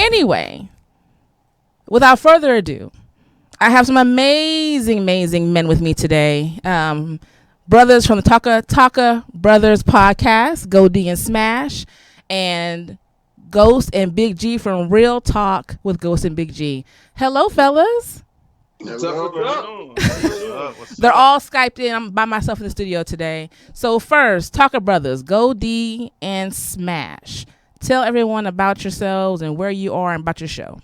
Anyway, without further ado, I have some amazing men with me today. Brothers from the Talka Brothers podcast, Geaux Dee and Smash, and Ghost and Big G from Real Talk with Ghost and Big G. Hello, fellas. What's up? They're all Skyped in. I'm by myself in the studio today. So first, Talka Brothers, Geaux Dee and Smash. Tell everyone about yourselves and where you are and about your show.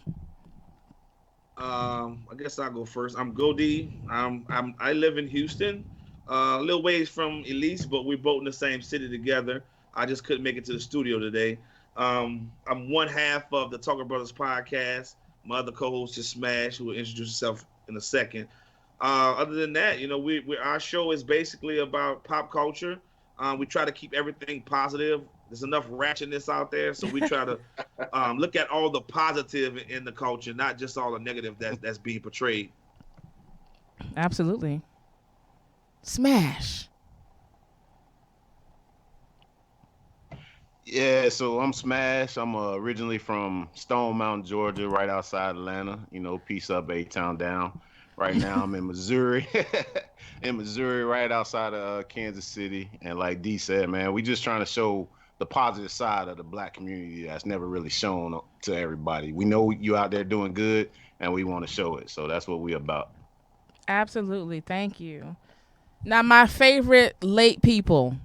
I guess I'll go first. I'm Geaux Dee. I live in Houston, a little ways from Elise, but we're both in the same city together. I just couldn't make it to the studio today. I'm one half of the Talka Brothers podcast. My other co-host is Smash, who will introduce herself in a second. Other than that, our show is basically about pop culture. We try to keep everything positive. There's enough ratchetness out there, so we try to look at all the positive in the culture, not just all the negative that's being portrayed. Absolutely. Smash. Yeah, so I'm Smash. I'm originally from Stone Mountain, Georgia, right outside Atlanta. Peace up, A-Town down. Right now I'm in Missouri. Right outside of Kansas City. And like D said, man, we just trying to show the positive side of the black community that's never really shown to everybody. We know you out there doing good, and we want to show it. So that's what we about. Absolutely. Thank you. Now, my favorite late people,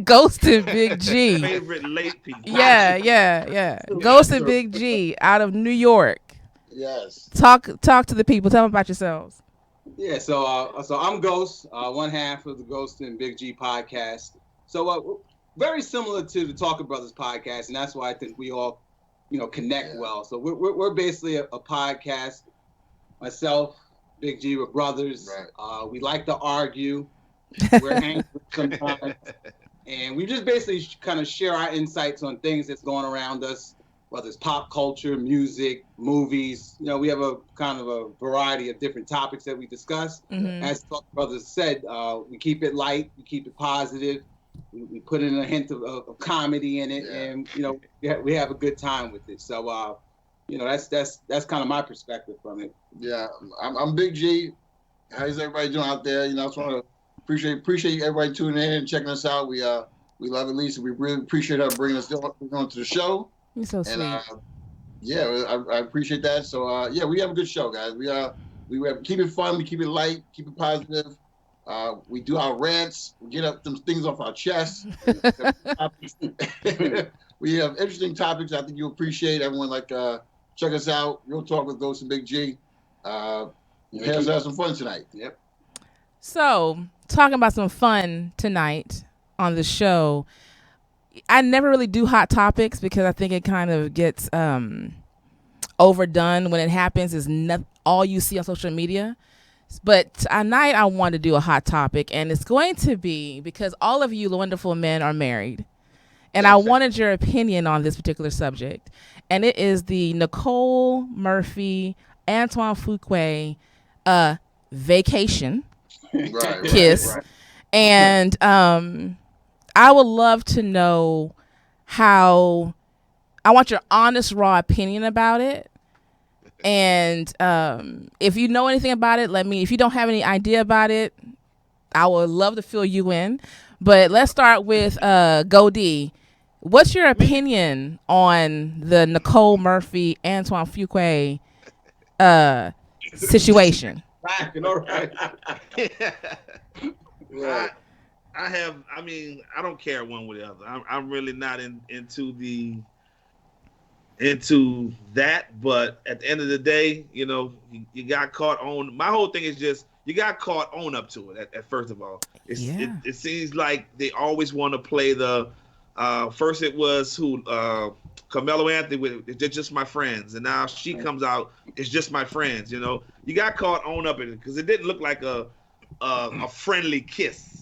Ghost and Big G. Favorite late people. Yeah. Ghost and Big G out of New York. Yes. Talk to the people. Tell them about yourselves. Yeah. So I'm Ghost, one half of the Ghost and Big G podcast. So very similar to the Talka Brothers podcast, and that's why I think we all, connect well. So we're basically a podcast. Myself, Big G, we're brothers. Right. We like to argue. We're angry sometimes. And we just basically kind of share our insights on things that's going around us, whether it's pop culture, music, movies. We have a kind of a variety of different topics that we discuss. Mm-hmm. As Talka Brothers said, we keep it light, we keep it positive. We put in a hint of comedy in it, and we have a good time with it. So that's kind of my perspective from it. Yeah, I'm Big G. How's everybody doing out there? I just want to appreciate everybody tuning in and checking us out. We love Elise. We really appreciate her bringing us on to the show. You're so sweet. And I appreciate that. So we have a good show, guys. We keep it fun, we keep it light, keep it positive. We do our rants, we get up some things off our chest. We have interesting topics I think you'll appreciate. Everyone check us out. Real Talk with Ghost and Big G. Let's have some fun tonight. Yep. So, talking about some fun tonight on the show, I never really do hot topics because I think it kind of gets overdone when it happens. Is not all you see on social media. But tonight I want to do a hot topic, and it's going to be because all of you wonderful men are married. And I wanted your opinion on this particular subject. And it is the Nicole Murphy, Antoine Fuqa vacation kiss. Right. And I would love to know I want your honest, raw opinion about it. And if you know anything about it, if you don't have any idea about it, I would love to fill you in. But let's start with Geaux Dee. What's your opinion on the Nicole Murphy, Antoine Fuqa situation? All right. I don't care one way or the other. I'm really not into that, but at the end of the day, you got caught on. My whole thing is just you got caught on up to it. At first of all, it seems like they always want to play the. First it was Carmelo Anthony with "They're Just My Friends," and now she comes out, "It's Just My Friends." You got caught on up in it because it didn't look like a friendly kiss.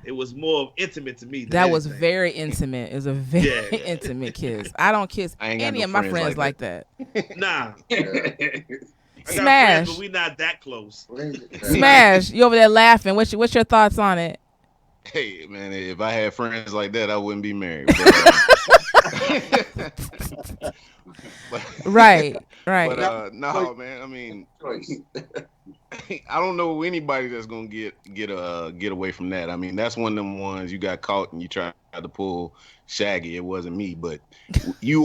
It was more intimate to me. That was very intimate. It was a very intimate kiss. I don't kiss any of my friends like that. Nah. Smash. Friends, but we not that close. Smash. You over there laughing. What's your thoughts on it? Hey, man, if I had friends like that, I wouldn't be married. Right. No, man. I mean, I don't know anybody that's gonna get away from that. I mean, that's one of them ones you got caught and you tried to pull Shaggy. It wasn't me, but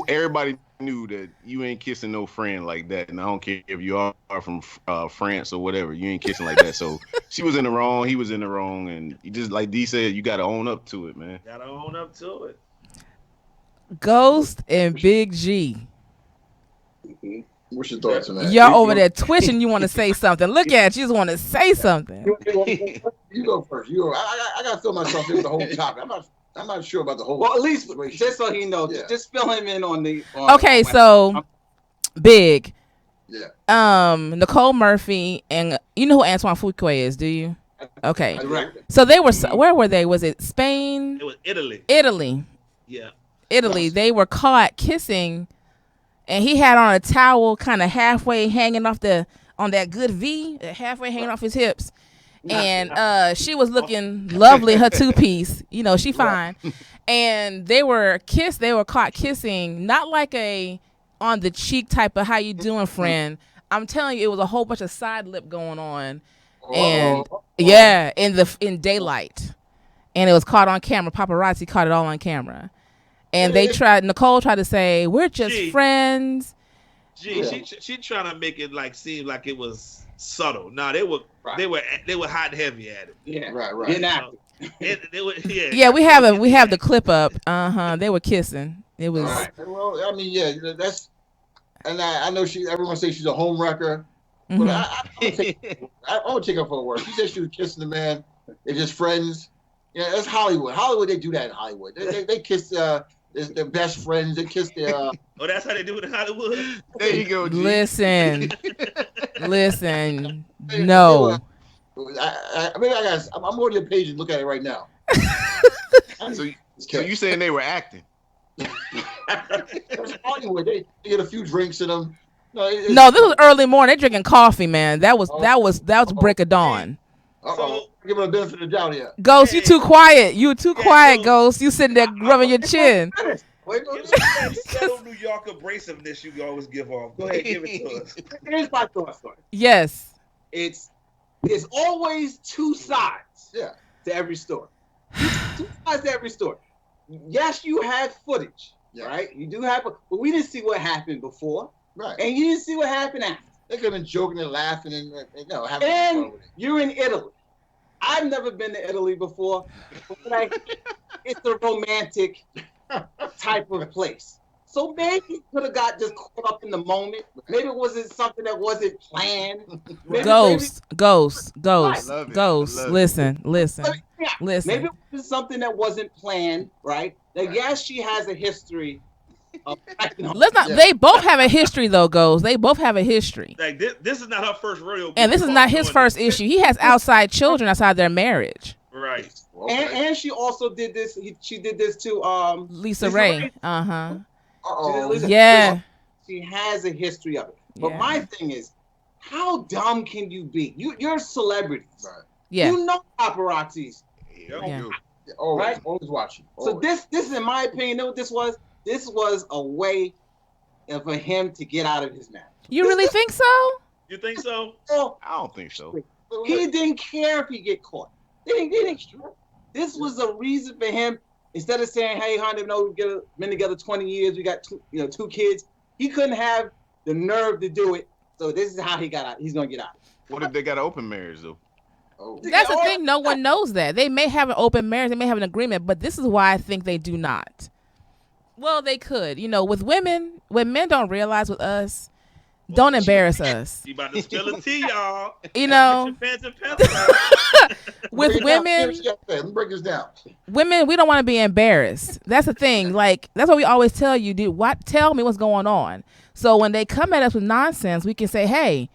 everybody knew that you ain't kissing no friend like that. And I don't care if you are from France or whatever, you ain't kissing like that. So she was in the wrong, he was in the wrong, and you just like D said, you got to own up to it, man. Gotta own up to it. Ghost and Big G. What's your thoughts on that? Y'all over there twitching. You want to say something? Look at you. Just want to say something. You go first. You go. I gotta fill myself in with the whole topic. I'm not sure about the whole. Well, at least situation. just so he knows, just fill him in on the. Okay, so Big. Yeah. Nicole Murphy and you know who Antoine Fuqa is, do you? Okay. Correct. So they were. Where were they? Was it Spain? It was Italy. Italy. Yeah. Italy. They were caught kissing, and he had on a towel, kind of halfway hanging off on that good V, halfway hanging off his hips. And she was looking lovely, her two-piece. You know, she fine. And they were caught kissing, not like a on the cheek type of how you doing, friend. I'm telling you, it was a whole bunch of side lip going on. And yeah, in daylight. And it was caught on camera. Paparazzi caught it all on camera. And Nicole tried to say, we're just friends. She trying to make it like seem like it was subtle. No, they were hot and heavy at it. Yeah, right. Inactive. Yeah, we have the clip up. They were kissing. It was. Right. Well, I mean, yeah, that's, and I know everyone says she's a home wrecker, but I would take her for a word. She said she was kissing the man. They're just friends. Yeah, that's Hollywood. Hollywood, they do that in Hollywood. They kiss their best friends. They kiss their. Oh, that's how they do it in Hollywood. There you go. G. Listen. No. I'm on your page and look at it right now. So you saying they were acting? That's Hollywood. They get a few drinks in them. No, this was early morning. They drinking coffee, man. That was break of dawn. So, give it a benefit of the doubt here. Ghost, you too quiet. You too quiet, Ghost. You sitting there rubbing your chin. Settle New York abrasiveness you always give off. Go ahead, give it to us. Here's my thoughts on it. Yes. It's always two sides to every story. Two sides to every story. Yes, you had footage, right? You do have, but we didn't see what happened before, right? And you didn't see what happened after. They could have been joking and laughing and having fun with it. You're in Italy. I've never been to Italy before, but it's a romantic type of place. So maybe you could have got just caught up in the moment. Maybe it wasn't something that wasn't planned. Ghost. Listen. Maybe it was something that wasn't planned, right? Like, yes, she has a history of They both have a history, though, Ghost. They both have a history. Like this is not her first rodeo. And this is not his first issue. He has outside children outside their marriage. Right. Okay. And she also did this. She did this to Lisa Ray. Yeah. She has a history of it. But my thing is, how dumb can you be? You're celebrities. Right. Yeah. You know paparazzis. Yeah. Always watching. So this in my opinion, you know what this was? This was a way for him to get out of his marriage. You really think so? You think so? I don't think so. He didn't care if he get caught. He didn't care. This was a reason for him. Instead of saying, "Hey, honey, we've been together 20 years. We got two kids." He couldn't have the nerve to do it. So this is how he got out. He's gonna get out. What if they got an open marriage though? That's the thing. No one knows that. They may have an open marriage. They may have an agreement, but this is why I think they do not. Well, they could. With women, when men don't realize with us, don't embarrass us. You about to spill a tea, y'all. With women, let me break this down. Women, we don't want to be embarrassed. That's the thing. Like, that's what we always tell you, dude. Tell me what's going on. So when they come at us with nonsense, we can say, "Hey,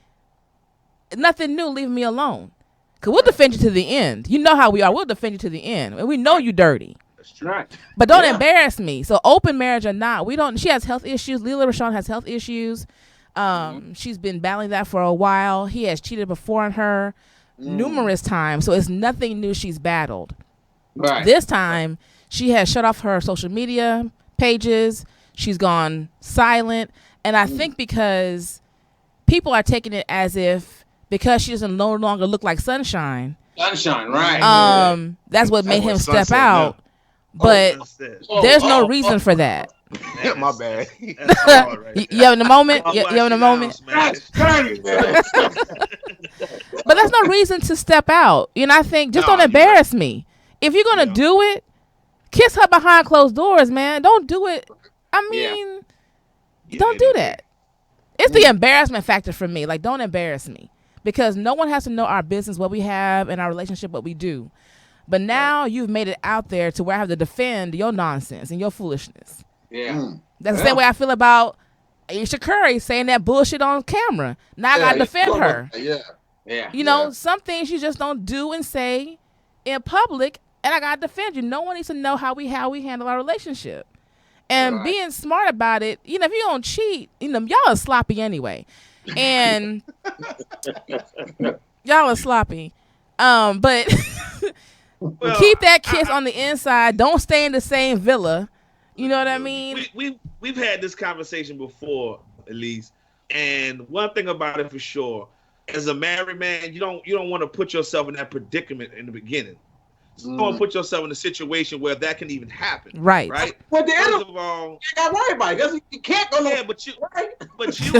nothing new. Leave me alone." Because we'll defend you to the end. You know how we are. We'll defend you to the end. And we know you dirty. That's true. Right. But don't embarrass me. So open marriage or not, she has health issues. Leela Rashawn has health issues. She's been battling that for a while. He has cheated before on her numerous times. So it's nothing new she's battled. Right. This time, she has shut off her social media pages. She's gone silent. And I think because people are taking it as if because she doesn't no longer look like Sunshine. Sunshine, right. That's what made him step Sunset out. now. But there's no reason for that. My bad. You having a moment? You having a moment? That's crazy, man. But that's no reason to step out. You know, I think just don't embarrass me. If you're gonna do it, kiss her behind closed doors, man. Don't do it. I mean, don't do that. It's the embarrassment factor for me. Like, don't embarrass me. Because no one has to know our business, what we have, and our relationship, what we do. But now you've made it out there to where I have to defend your nonsense and your foolishness. Yeah. That's the same way I feel about Aisha Curry saying that bullshit on camera. Now I got to defend her. Yeah. You know, some things you just don't do and say in public, and I got to defend you. No one needs to know how we handle our relationship. And being smart about it, you know, if you don't cheat, you know, y'all are sloppy anyway. And y'all are sloppy. But keep that kiss on the inside. Don't stay in the same villa. You know what I mean? We've had this conversation before, at least. And one thing about it for sure, as a married man, you don't want to put yourself in that predicament in the beginning. You don't want to put yourself in a situation where that can even happen. Right. Well, First of all, you got worried about it. You can't go. Yeah, but you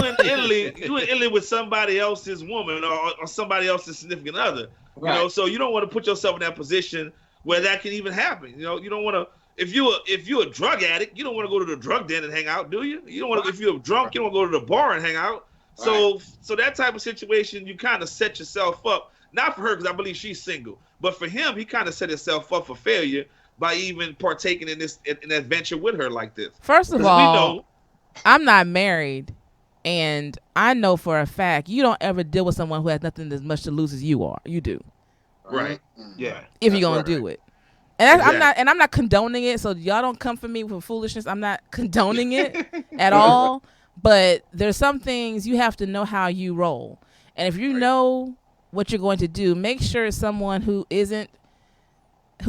in Italy with somebody else's woman or somebody else's significant other. Right. You know, so you don't want to put yourself in that position where that can even happen. You know, you don't want to. If you're a drug addict, you don't want to go to the drug den and hang out, do you? You don't want to. If you're drunk, you don't go to the bar and hang out. So that type of situation, you kind of set yourself up. Not for her, because I believe she's single, but for him, he kind of set himself up for failure by even partaking in an adventure with her like this. First of all, I'm not married, and I know for a fact you don't ever deal with someone who has nothing as much to lose as you are. You do, right? Yeah. If you're gonna do it, and I'm not condoning it. So y'all don't come for me with foolishness. I'm not condoning it at all. But there's some things you have to know how you roll, and if you know what you're going to do, make sure it's someone who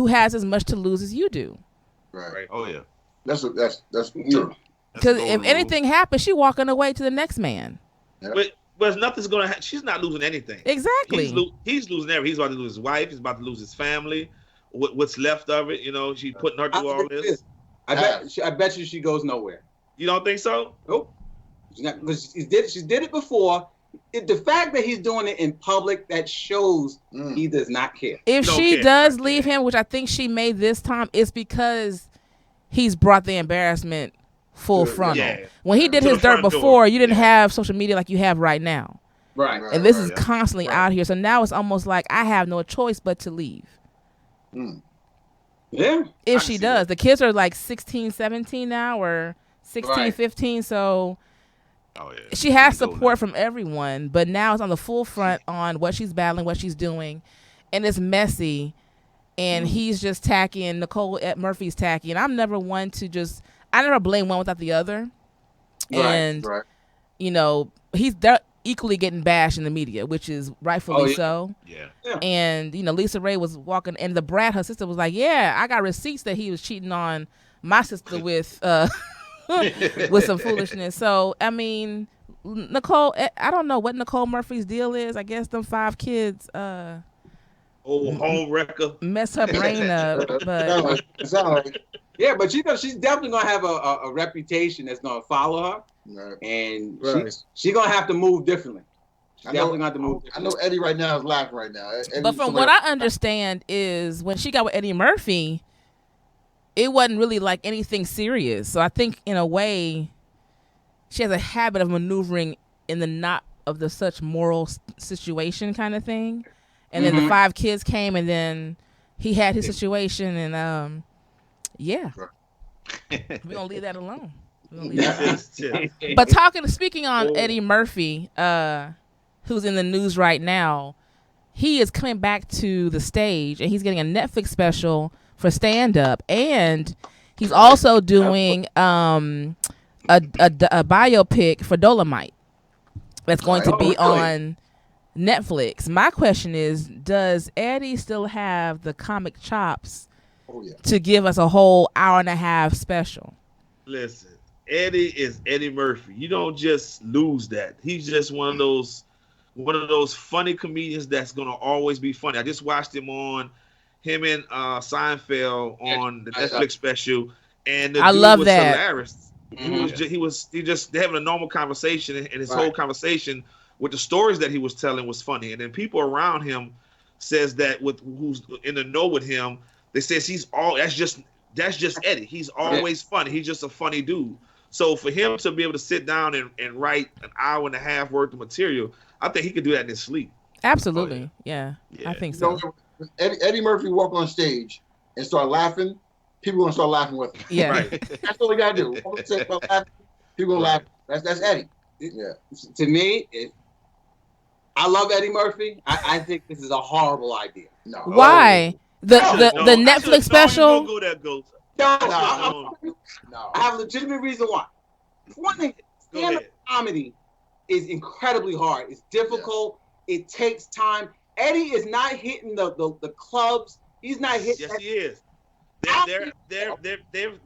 has as much to lose as you do. Right. Oh yeah. That's true. Because if anything happens, she's walking away to the next man. Yeah. But nothing's gonna happen. She's not losing anything. Exactly. He's losing everything. He's about to lose his wife. He's about to lose his family. What's left of it, you know, she's putting her through all this. I bet you she goes nowhere. You don't think so? Nope. Because she did it before. The fact that he's doing it in public, that shows he does not care. If she does leave him, which I think she may this time, it's because he's brought the embarrassment full frontal. Yeah. When he did his dirt before, you didn't have social media like you have right now. Right. And this is constantly out here. So now it's almost like I have no choice but to leave. Yeah. If she does. The kids are like 16, 17 now, or 16, 15. So she has support from everyone, but now it's on the full front on what she's battling, what she's doing, and it's messy. And he's just tacky, and Nicole Murphy's tacky. And I'm never one to I never blame one without the other. And, you know, they're equally getting bashed in the media, which is rightfully so. Yeah. And, you know, Lisa Ray was walking, and the brat, her sister, was like, yeah, I got receipts that he was cheating on my sister with with some foolishness. So, I mean, Nicole, I don't know what Nicole Murphy's deal is. I guess them 5 kids home wrecker mess her brain up. But yeah, but she's definitely gonna have a reputation that's gonna follow her, and she's gonna have to move differently. I know Eddie right now is laughing right now. But from what I understand is when she got with Eddie Murphy, it wasn't really like anything serious. So I think in a way, she has a habit of maneuvering in the not of the such moral situation kind of thing. And then the 5 kids came, and then he had his situation, and we're gonna leave that alone. But speaking on Eddie Murphy, who's in the news right now, he is coming back to the stage, and he's getting a Netflix special for stand-up, and he's also doing a biopic for Dolomite that's going to be on Netflix. My question is, does Eddie still have the comic chops to give us a whole hour and a half special? Listen, Eddie is Eddie Murphy. You don't just lose that. He's just one of those funny comedians that's gonna always be funny. I just watched him and Seinfeld on the Netflix special, and the I dude love was that. hilarious. Mhm. He just having a normal conversation, and his Right. whole conversation with the stories that he was telling was funny. And then people around him says that with who's in the know with him, they says he's all that's just Eddie. He's always funny. He's just a funny dude. So for him to be able to sit down and write an hour and a half worth of material, I think he could do that in his sleep. Absolutely. Yeah. Yeah. I think You know, so. Eddie Murphy walk on stage and start laughing, people gonna start laughing with him. Yeah. Right. That's all we gotta do. Walk on stage, start laughing, people gonna laugh. That's Eddie. Yeah. To me, I love Eddie Murphy. I think this is a horrible idea. No. Why? The I the should've the known. I should've Netflix known you special. gonna go there, Ghost. No, I should've I, known. No. I have a legitimate reason why. For one thing, Go stand-up ahead. comedy is incredibly hard. It's difficult. It takes time. Eddie is not hitting the clubs. He's not hitting. Yes, he is.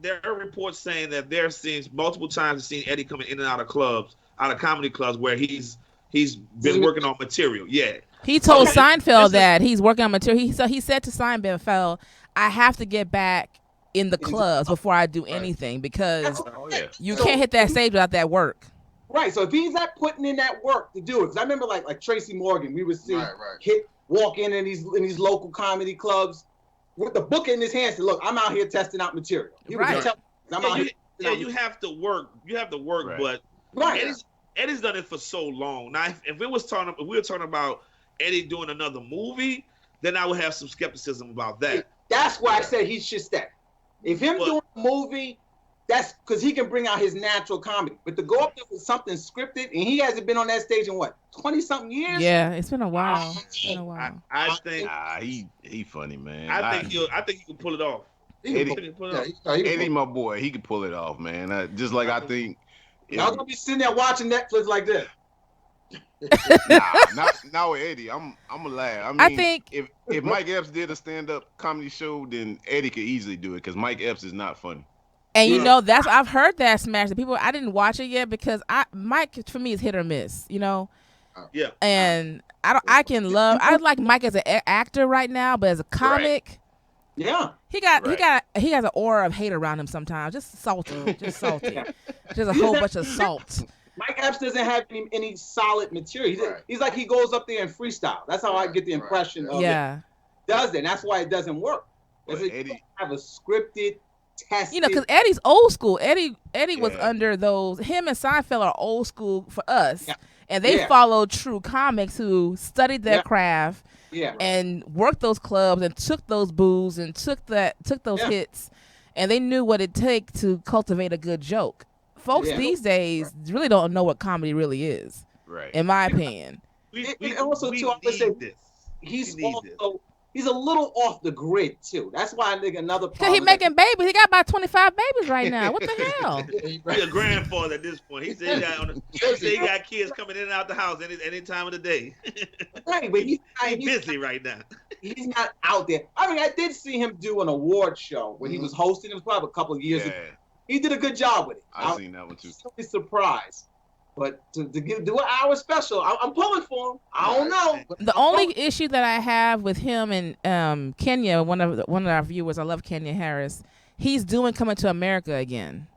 There are reports saying that they're seeing multiple times seen Eddie coming in and out of clubs, out of comedy clubs where he's been working on material. Yeah. He told Okay. Seinfeld This is- that he's working on material. He said to Seinfeld, "I have to get back in the clubs before I do anything because Oh yeah. you So- can't hit that stage without that work." Right. So if he's not putting in that work to do it, because I remember like Tracy Morgan, we would see Right. walk in these local comedy clubs with the book in his hands. Look, I'm out here testing out material. He would Right. tell, I'm out here. You have to work. You have to work, Right. but Right. Eddie's done it for so long. Now, if we were talking about Eddie doing another movie, then I would have some skepticism about that. That's why I said he should stay. If him But- doing a movie, that's because he can bring out his natural comedy. But to go up there with something scripted, and he hasn't been on that stage in what, 20-something years? Yeah, it's been a while. It's been a while. I think Nah, he funny, man. I think he can pull it off. He Eddie- can He can pull it yeah, off. he can Eddie, my boy, he could pull it off, man. Just like I think. Y'all gonna be sitting there watching Netflix like this. Not with Eddie. I'm gonna laugh. I mean, I think- if Mike Epps did a stand-up comedy show, then Eddie could easily do it because Mike Epps is not funny. And you Yeah. know I've heard that Smash. The people I didn't watch it yet because Mike for me is hit or miss. You know. Yeah. And I like Mike as an actor right now, but as a comic, Yeah. he has an aura of hate around him sometimes. Just salty, just a whole bunch of salt. Mike Epps doesn't have any solid material. Right. He's like he goes up there and freestyle. That's how I get the impression of it. Yeah, Does it? And that's why it doesn't work. But Because Eddie, have a scripted, tested. you know, because Eddie's old school. Eddie was Yeah. under those. Him and Seinfeld are old school for us, Yeah. and they Yeah. followed true comics who studied their Yeah. craft yeah. and worked those clubs and took those boos and took those Yeah. hits, and they knew what it take to cultivate a good joke. Folks Yeah. these days really don't know what comedy really is, right? in my opinion. And also, too, I would say he's We need this. also he's a little off the grid too. That's why I think another Cause problem. he making babies. He got about 25 babies right now. What the hell? He a grandfather at this point. He said he got kids coming in and out the house any time of the day. right, but He's he's busy right now. he's not out there. I mean, I did see him do an award show when he was hosting. It was probably a couple of years ago. Yeah, He did a good job with it. I've seen that one too. I'm really surprised. But to do an hour special, I'm pulling for him. I don't know. But The only issue that I have with him and Kenya, one of our viewers, I love Kenya Harris. He's doing Coming to America again.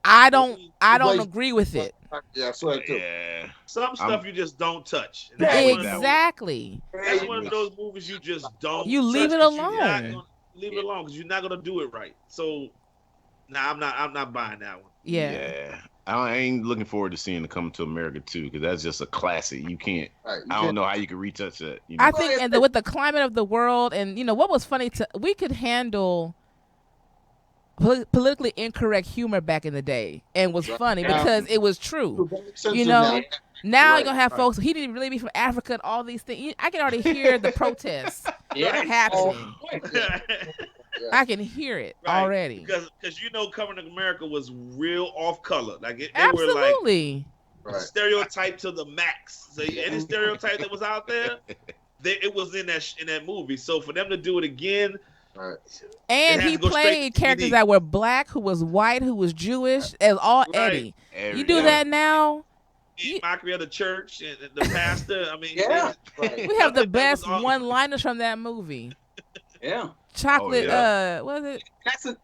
I don't agree with it. Yeah, I saw it too. Yeah, Some stuff you just don't touch. And Yeah, that's one of those- Exactly. That's one of those movies you just don't. You leave touch it 'cause you're not alone. gonna- Leave it alone because you're not gonna do it right. So, nah, I'm not buying that one. Yeah. I ain't looking forward to seeing the Coming to America too, because that's just a classic. You can't. Right. I don't know how you can retouch that. You know? I think with the climate of the world, and you know what was funny, we could handle politically incorrect humor back in the day, and was funny Yeah. because it was true. Sensitive You know, now. Now Right, you're gonna have right. folks. He didn't really be from Africa and all these things. I can already hear the protests yeah, happening. Yeah. I can hear it Right, already. because Coming to America was real off color. Like they were like Absolutely. Right. stereotype to the max. So any stereotype that was out there, it was in that movie. So for them to do it again, Right. And he played characters that were black, who was white, who was Jewish, as all Eddie. You do that now. Mockery of the church and the pastor. I mean, we have the best one-liners from that movie. Yeah. Chocolate. What is it?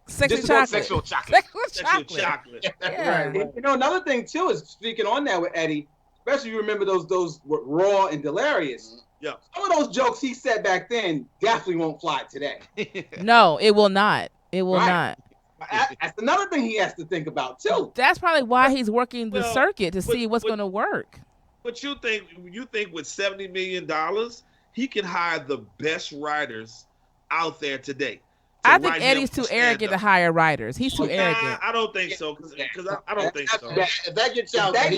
Sexual chocolate. Sexual chocolate. Yeah. Right. You know, another thing too is speaking on that with Eddie, especially you remember those Raw and Delirious. Yeah. Some of those jokes he said back then definitely won't fly today. No, it will not. It will not. That's another thing he has to think about too. That's probably why he's working the circuit to see what's going to work. But you think with $70 million, he can hire the best writers out there today? I think Eddie's too arrogant to hire writers. He's too arrogant. I don't think so. Because I don't think so. If that gets out, that's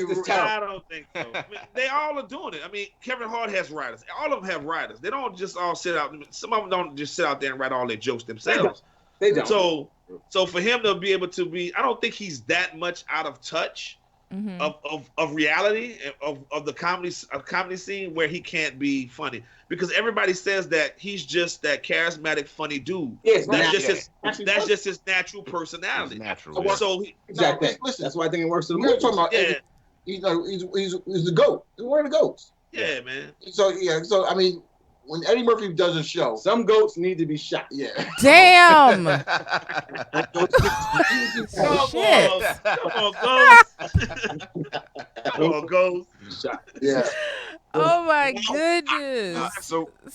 the terrible. I don't think so. I mean, they all are doing it. I mean, Kevin Hart has writers. All of them have writers. They don't just all sit out. Some of them don't just sit out there and write all their jokes themselves. They don't. So for him to be able to be, I don't think he's that much out of touch of reality of the comedy scene where he can't be funny, because everybody says that he's just that charismatic funny dude. Yes, that's just his natural personality. It's natural. So exactly. Listen, that's why I think it works for the movie. Talking about Eddie, he's the GOAT. He's one of the GOATs. Yeah, man. So I mean, when Eddie Murphy does a show, some goats need to be shot. Yeah. Damn. Shit. Come on, ghost. Yeah. Oh my goodness. So this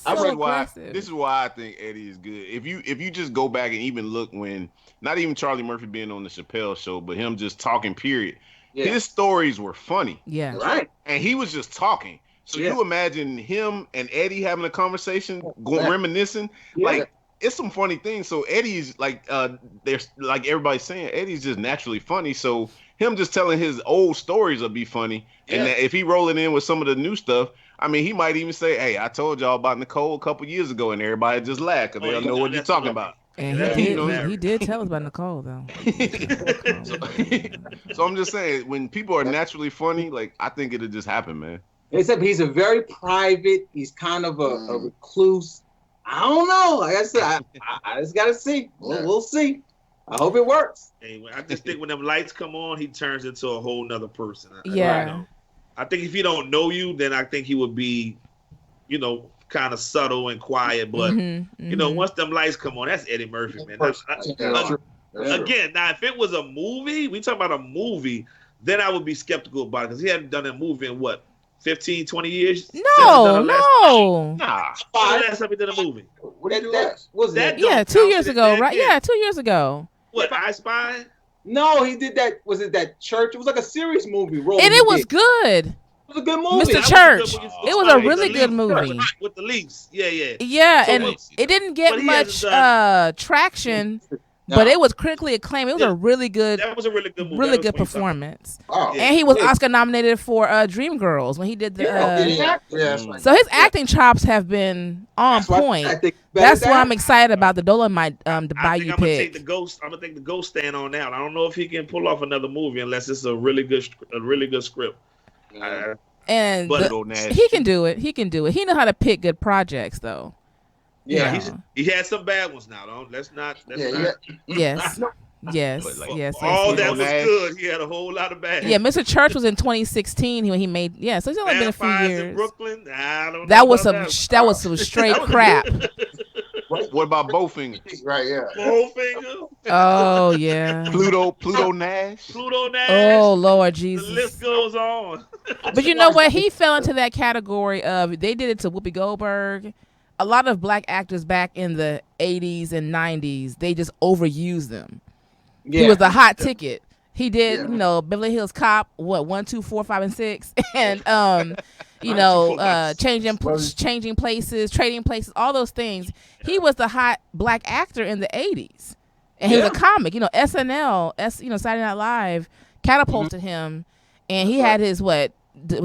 is why I think Eddie is good. If you just go back and even look when not even Charlie Murphy being on the Chappelle Show, but him just talking, period. Yeah. His stories were funny. Yeah. Right. And he was just talking. So you imagine him and Eddie having a conversation, reminiscing. Yeah. Like, it's some funny things. So Eddie's like, there's like everybody's saying, Eddie's just naturally funny. So him just telling his old stories will be funny. Yeah. And that if he rolling in with some of the new stuff, I mean, he might even say, "Hey, I told y'all about Nicole a couple years ago," and everybody just laughed because they don't know what you're talking about. And he did tell us about Nicole though. So I'm just saying, when people are naturally funny, like, I think it'll just happen, man. Except he's a very private. He's kind of a recluse. I don't know. Like I said, I just gotta see. We'll see. I hope it works. Anyway, I just think when them lights come on, he turns into a whole nother person. I think if he don't know you, then I think he would be, kind of subtle and quiet. But once them lights come on, that's Eddie Murphy, man. Again, now if it was a movie, we talk about a movie, then I would be skeptical about it because he hadn't done a movie in what, 15, 20 years? No. Nah. Last time he did a movie. What did he do last? Was that? Yeah, 2 years ago, right? Yeah, 2 years ago. What, I Spy? No, he did that. Was it that church? It was like a serious movie. And it was good. It was a good movie. Mr. Church. It was a really good movie. With the Leafs. Yeah. Yeah, and it didn't get much traction. But it was critically acclaimed. It was a really good. That was a really good movie. Really good performance. And he was Oscar nominated for Dreamgirls when he did the. So his acting chops have been on point. That's why I'm excited about the Dolomite, the Bayou pick. I'm gonna take the Ghost stand on that. I don't know if he can pull off another movie unless it's a really good script. And he can do it. He can do it. He knows how to pick good projects, though. Yeah, he had some bad ones now. Though. Let's not. Yes. All that was good. He had a whole lot of bad. Yeah, Mr. Church was in 2016 when he made. Yeah, so it's only been a few years. In Brooklyn. I don't know that was some straight crap. What about Bowfinger? Right, yeah. Bowfinger. Oh yeah. Pluto Nash. Oh Lord Jesus. The list goes on. But you know what? He fell into that category of they did it to Whoopi Goldberg. A lot of black actors back in the 80s and 90s, they just overused them. Yeah. He was the hot ticket. He did, Beverly Hills Cop, 1, 2, 4, 5, and 6, and changing places, trading places, all those things. He was the hot black actor in the 80s, and he was a comic. SNL, Saturday Night Live catapulted him, and he had his was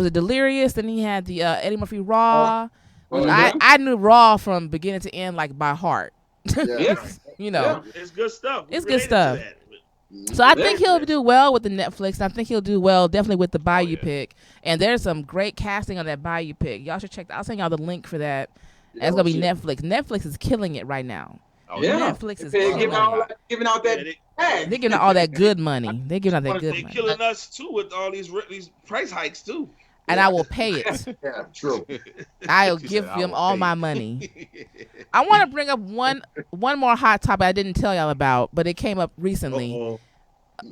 it Delirious? Then he had the Eddie Murphy Raw. I knew Raw from beginning to end, like by heart. It's good stuff. It's good stuff. So I think he'll do well with the Netflix. And I think he'll do well definitely with the Bayou pick. And there's some great casting on that Bayou pick. Y'all should check that. I'll send y'all the link for that. And it's gonna be Netflix. Netflix is killing it right now. Oh, Yeah. Netflix is They're killing it. giving out that They're giving out all that good money. They're giving out that good They money. killing us too with all these price hikes too. And I will pay it. Yeah, true. I'll She give said, "I them will all pay my it." money. I want to bring up one more hot topic I didn't tell y'all about, but it came up recently. Uh-oh.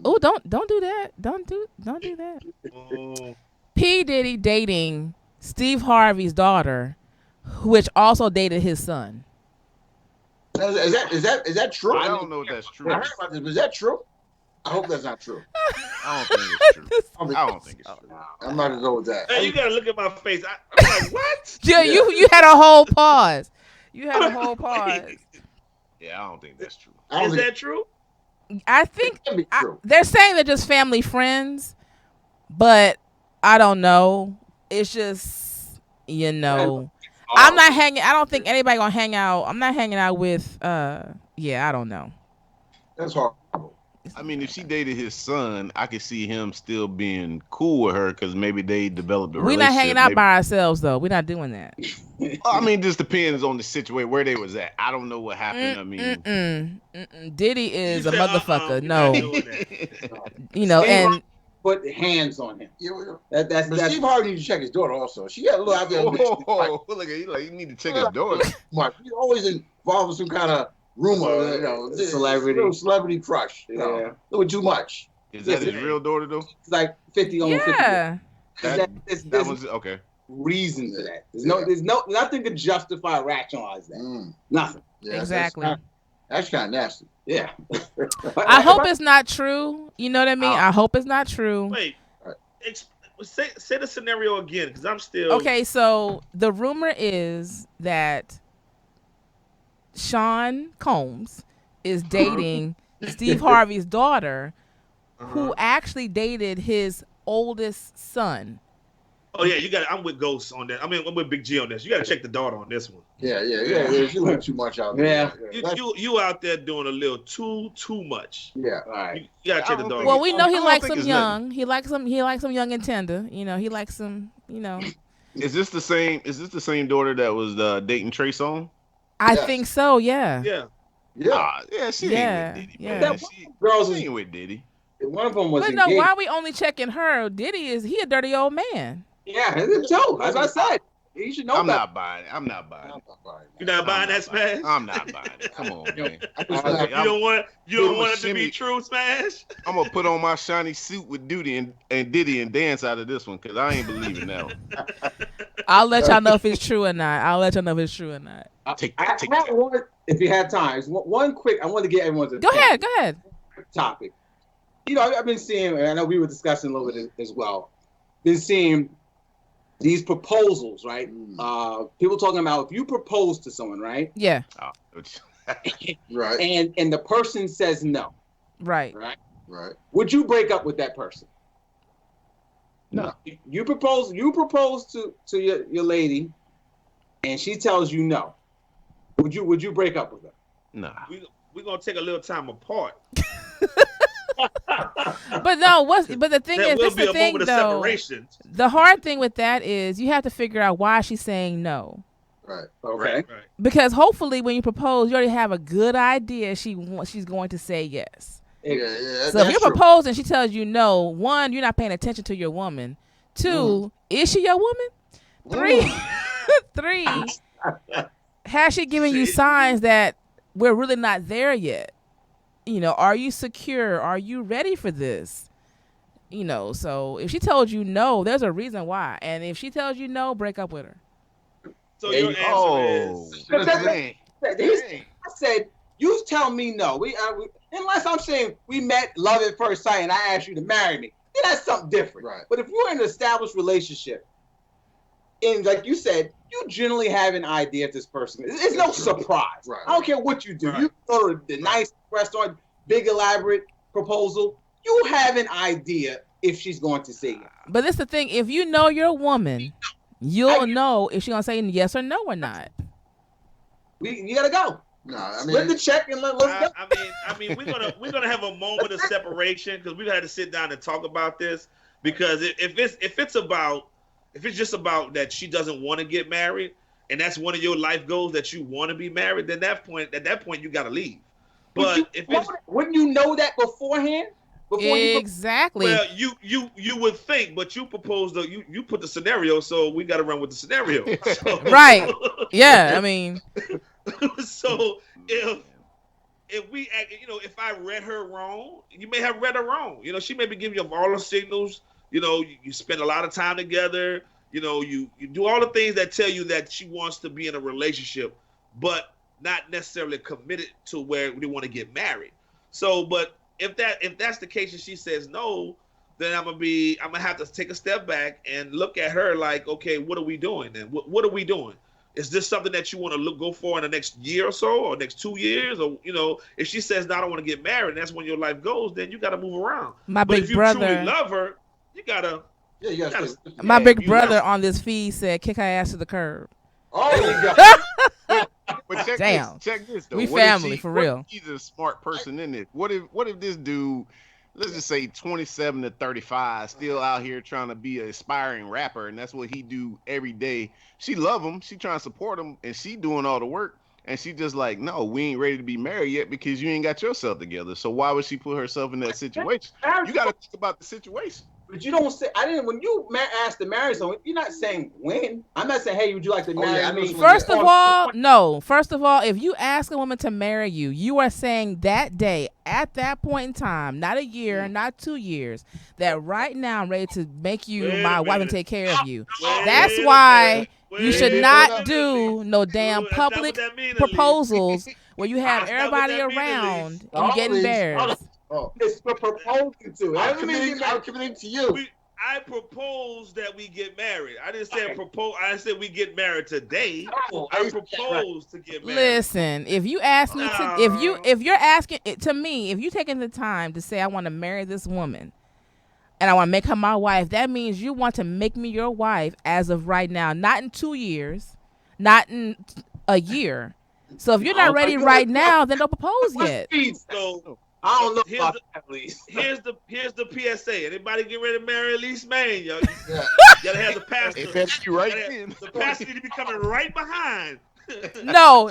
Oh, don't do that. Don't do that. Oh. P. Diddy dating Steve Harvey's daughter, which also dated his son. Is that true? I don't know if that's true. I heard about this. Is that true? I hope that's not true. I don't think it's true. I don't think it's true. I'm not gonna go with that. Hey, you gotta look at my face. I'm like, what? Yeah, you had a whole pause. You had a whole pause. Yeah, I don't think that's true. Is that true? I think That be true. they're saying they're just family friends, but I don't know. It's just, I'm not hanging. I don't think anybody gonna hang out. I'm not hanging out with. I don't know. That's horrible. I mean, if she dated his son, I could see him still being cool with her because maybe they developed a We're relationship. not hanging out by ourselves though. We're not doing that. I mean, just depends on the situation where they was at. I don't know what happened. I mean, Diddy is You a said, motherfucker. we're No, not doing that. and put hands on him. That's Steve Harvey needs to check his daughter also. She got a little out there. oh, look at you! Like you need to check his daughter. He's always involved with some kind of rumor, celebrity crush. A little too much. Is that his real daughter though? It's like 50 on 50. yeah. That was okay. Reason for that. There's nothing to justify or rationalize that. Nothing. Yeah, Exactly. That's kind of nasty. Yeah. I hope it's not true. You know what I mean? I hope it's not true. Wait, say the scenario again, because I'm still. Okay, so the rumor is that Sean Combs is dating Steve Harvey's daughter, who actually dated his oldest son. Oh yeah, you got. I'm with Ghost on that. I mean, I'm with Big G on this. You got to check the daughter on this one. Yeah. She's a little too much out there. You out there doing a little too much. Yeah. All right. You gotta check the daughter. Well, we know he I don't likes think them it's young. He likes them young and tender. He likes them. Is this the same? Is this the same daughter that was dating Trey Songz? I think so. Yeah. Yeah. Yeah, she Yeah, ain't with Diddy. yeah. Man. Girls She ain't with Diddy. one of them was But engaged. no, why are we only checking her? Diddy he a dirty old man. Yeah, it's Joe. As I said, you should know I'm that. not buying it. I'm not buying it. You're not buying that, Smash. I'm not buying it. Come on, man. You don't want it to be true, Smash. I'm gonna put on my shiny suit with Duty and Diddy and dance out of this one because I ain't believing that one. I'll let y'all know if it's true or not. Take I that. have one, if you had time. One quick. I want to get everyone's Go ahead. topic. I've been seeing, and I know we were discussing a little bit as well. Been seeing these proposals, right? People talking about if you propose to someone, right? Yeah. Right. And the person says no. Right. Would you break up with that person? No. You propose to your lady, and she tells you no. Would you break up with her? Nah. We're gonna take a little time apart. But no, but the thing is, will this be the a thing moment of though. separation. The hard thing with that is you have to figure out why she's saying no. Right. Okay. Right. Because hopefully when you propose, you already have a good idea she's going to say yes. Yeah. So if you're proposing, she tells you no. 1, you're not paying attention to your woman. 2, is she your woman? 3, has she given you signs that we're really not there yet? Are you secure? Are you ready for this? So if she told you no, there's a reason why. And if she tells you no, break up with her. So your answer is. I said, you tell me no. Unless I'm saying we met, love at first sight, and I asked you to marry me. Yeah, that's something different. Right. But if you're in an established relationship, and like you said, you generally have an idea if this person is. It's no surprise. Right. I don't care what you do. Right. You go to the nice restaurant, big elaborate proposal. You have an idea if she's going to say yes. But that's the thing. If you know your woman, you'll know if she's going to say yes or no or not. You got to go. No, I mean, Split the check and let's go. I mean, we're gonna have a moment of separation because we've had to sit down and talk about this. Because if it's just about that she doesn't want to get married, and that's one of your life goals that you want to be married, then at that point you got to leave. But But if it's wouldn't you know that beforehand? Before Exactly. well, you would think, but you proposed you put the scenario, so we got to run with the scenario. So, Right. Yeah. I mean, so if we act, if I read her wrong, you may have read her wrong. She may be giving you all the signals. You spend a lot of time together. You do all the things that tell you that she wants to be in a relationship, but not necessarily committed to where we want to get married. So, but if that's the case and she says no, then I'm gonna have to take a step back and look at her like, okay, what are we doing then? What are we doing? Is this something that you want to go for in the next year or so, or next 2 years, or if she says no, I don't want to get married, and that's when your life goes, then you got to move around. But if you truly love her, you gotta. Yeah, you gotta. My big brother on this feed said, "Kick her ass to the curb." Oh, you got. But check Damn. this though. We family for real. He's a smart person in it. What if this dude, let's just say 27 to 35, still out here trying to be an aspiring rapper, and that's what he do every day. She love him, she trying to support him, and she doing all the work, and she just like, no, we ain't ready to be married yet because you ain't got yourself together. So why would she put herself in that situation? You got to think about the situation. But you don't say. I didn't. When you asked to marry someone, you're not saying when. I'm not saying, hey, would you like to marry me? First of all, no. First of all, if you ask a woman to marry you, you are saying that day, at that point in time, not a year, not 2 years, that right now I'm ready to make you my wife and take care of you. That's why you should not do no damn public proposals where you have everybody around and you get embarrassed. Oh, it's for proposing to. I'm committing to you. I propose that we get married. I didn't say propose. I said we get married today. I propose to get married. Listen, if you ask me to, if you're asking it to me, if you're taking the time to say I want to marry this woman, and I want to make her my wife, that means you want to make me your wife as of right now, not in 2 years, not in a year. So if you're not ready right now, then don't propose yet. So, I don't know about that, Elise. Here's the PSA. Anybody get ready to marry Elise Main, yo? You gotta have the pastor. It better be right in. The pastor need to be coming right behind. No.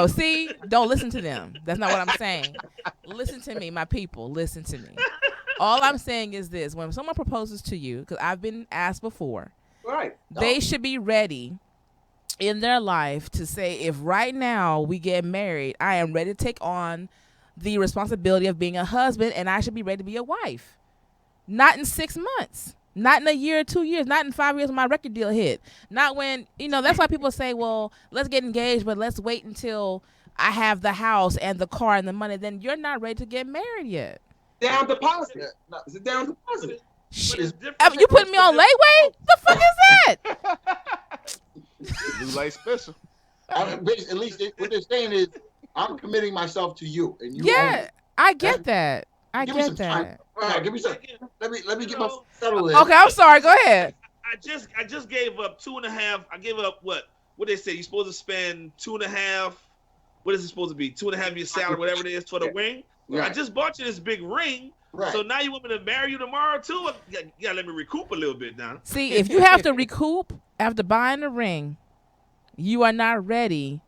See, don't listen to them. That's not what I'm saying. Listen to me, my people. Listen to me. All I'm saying is this: when someone proposes to you, because I've been asked before, right? They should be ready in their life to say, if right now we get married, I am ready to take on the responsibility of being a husband, and I should be ready to be a wife. Not in 6 months, not in a year or 2 years, not in 5 years when my record deal hit. Not when, that's why people say, well, let's get engaged, but let's wait until I have the house and the car and the money. Then you're not ready to get married yet. Down deposit. Is it down deposit? You putting me on layaway? The fuck is that? Blue light special. At least what they're saying is, I'm committing myself to you, and you. Yeah, I get that. I get that. All right, give me some. Let me get myself settled in. Okay, I'm sorry. Go ahead. I just gave up 2.5. I gave up what they say. You're supposed to spend 2.5. What is it supposed to be? 2.5 of your salary, whatever it is, for the ring. Right. I just bought you this big ring. Right. So now you want me to marry you tomorrow too? You gotta let me recoup a little bit now. See, if you have to recoup after buying the ring, you are not ready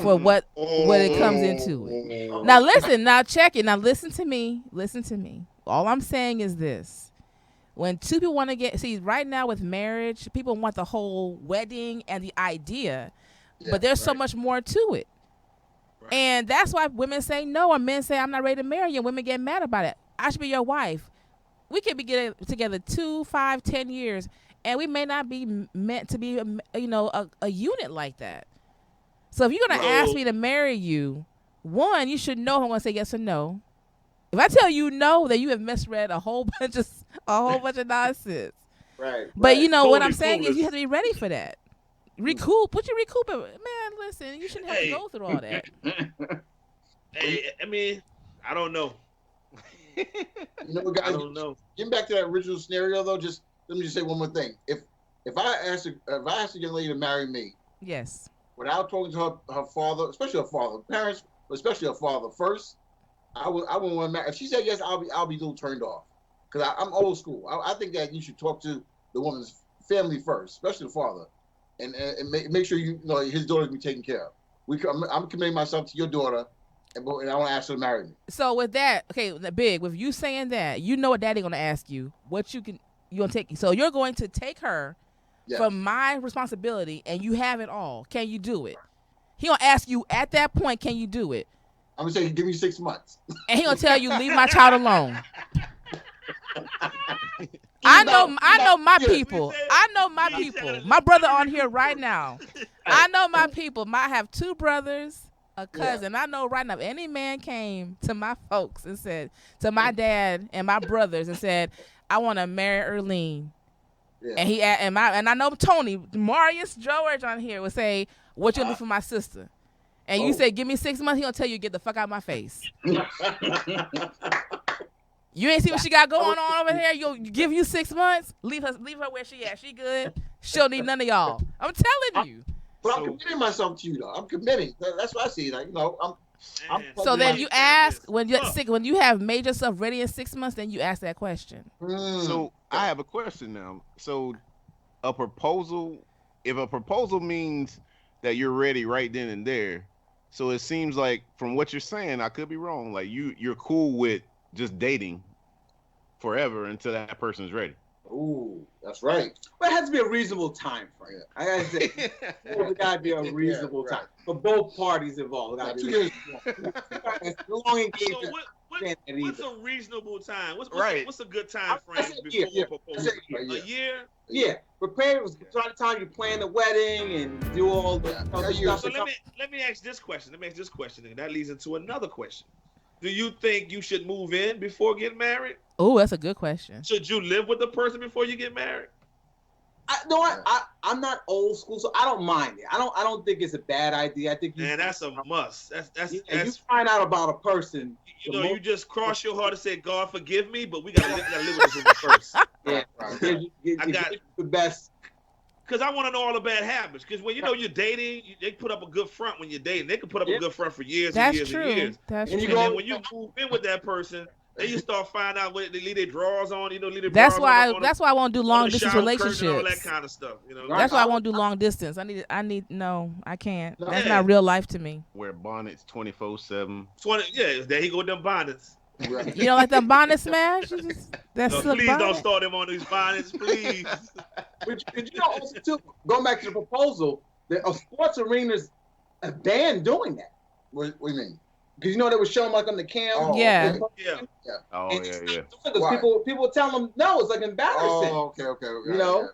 for what it comes into it. Now listen, now check it. Now listen to me. All I'm saying is this. When two people want to see, right now with marriage, people want the whole wedding and the idea, but there's so much more to it. Right. And that's why women say no, or men say I'm not ready to marry you, and women get mad about it. I should be your wife. We could be getting together 2, 5, 10 years, and we may not be meant to be, a unit like that. So if you're going to ask me to marry you, one, you should know if I'm going to say yes or no. If I tell you no, then you have misread a whole bunch of nonsense. Right. But what I'm saying is you have to be ready for that. Recoup? What you recouping? Man, listen, you shouldn't have to go through all that. Hey, I mean, I don't know. Guys, I don't know. Getting back to that original scenario though, let me just say one more thing. If I ask a young lady to marry me, yes, without talking to her father, especially her father, parents, but especially her father first, I wouldn't want to marry. If she said yes, I'll be a little turned off, because I'm old school. I think that you should talk to the woman's family first, especially the father, and make sure you know his daughter be taken care of. I'm committing myself to your daughter, and I want to ask her to marry me. So with that, okay, big. With you saying that, you know what Daddy gonna ask you. What you gonna take? So you're going to take her from my responsibility, and you have it all. Can you do it? He gonna ask you at that point, can you do it? I'm gonna say, give me 6 months. And he gonna tell you, leave my child alone. I know my people. I know my people. My brother on here right now. I know my people. I have 2 brothers, a cousin. I know right now, if any man came to my folks and said, to my dad and my brothers and said, I want to marry Erlene. Yeah. And I know Tony, Marius George on here would say, what you do for my sister? And you say, give me 6 months, he gonna tell you, get the fuck out of my face. You ain't see what she got going on over here? You'll give you 6 months, leave her where she at. She good. She'll need none of y'all. I'm telling you. But I'm committing myself to you, though. I'm committing. That's what I see. Like, you know, I'm so then you ask when you have made yourself ready in 6 months, then you ask that question. So I have a question now. So if a proposal means that you're ready right then and there, so it seems like from what you're saying, I could be wrong. Like you're cool with just dating forever until that person's ready. Ooh, that's right. But it has to be a reasonable time frame. I gotta say, it gotta be a reasonable time for both parties involved. It gotta be 2 years. Long engagement. What's a reasonable time? What's a good time frame before proposal? A year? Yeah. Prepare. Try the time you plan the wedding and do all the stuff. So let me ask this question. And that leads into another question. Do you think you should move in before getting married? Oh, that's a good question. Should you live with the person before you get married? I'm not old school, so I don't mind it. I don't think it's a bad idea. I think that's a must. That's you find out about a person. You just cross your heart and say, God forgive me, but we gotta live with this woman first. Yeah, I got the best. Because I want to know all the bad habits. Because when you're dating, they put up a good front when you're dating. They can put up a good front for years and years and years. That's true. And then when you move in with that person, then you start finding out what they leave their drawers on. That's why I won't do long distance relationships. All that kind of stuff. That's why I won't do long distance. I can't. That's not real life to me. Wear bonnets 24/7. There he go with them bonnets. Right. You don't like that bonnet smash? Please don't start him on these bonnets, please. But also too, going back to the proposal, the sports arenas banned doing that. What do you mean? Because they were showing like on the cam. Oh, yeah. Oh, yeah. Because people tell them no, it's like embarrassing. Oh, okay. They don't.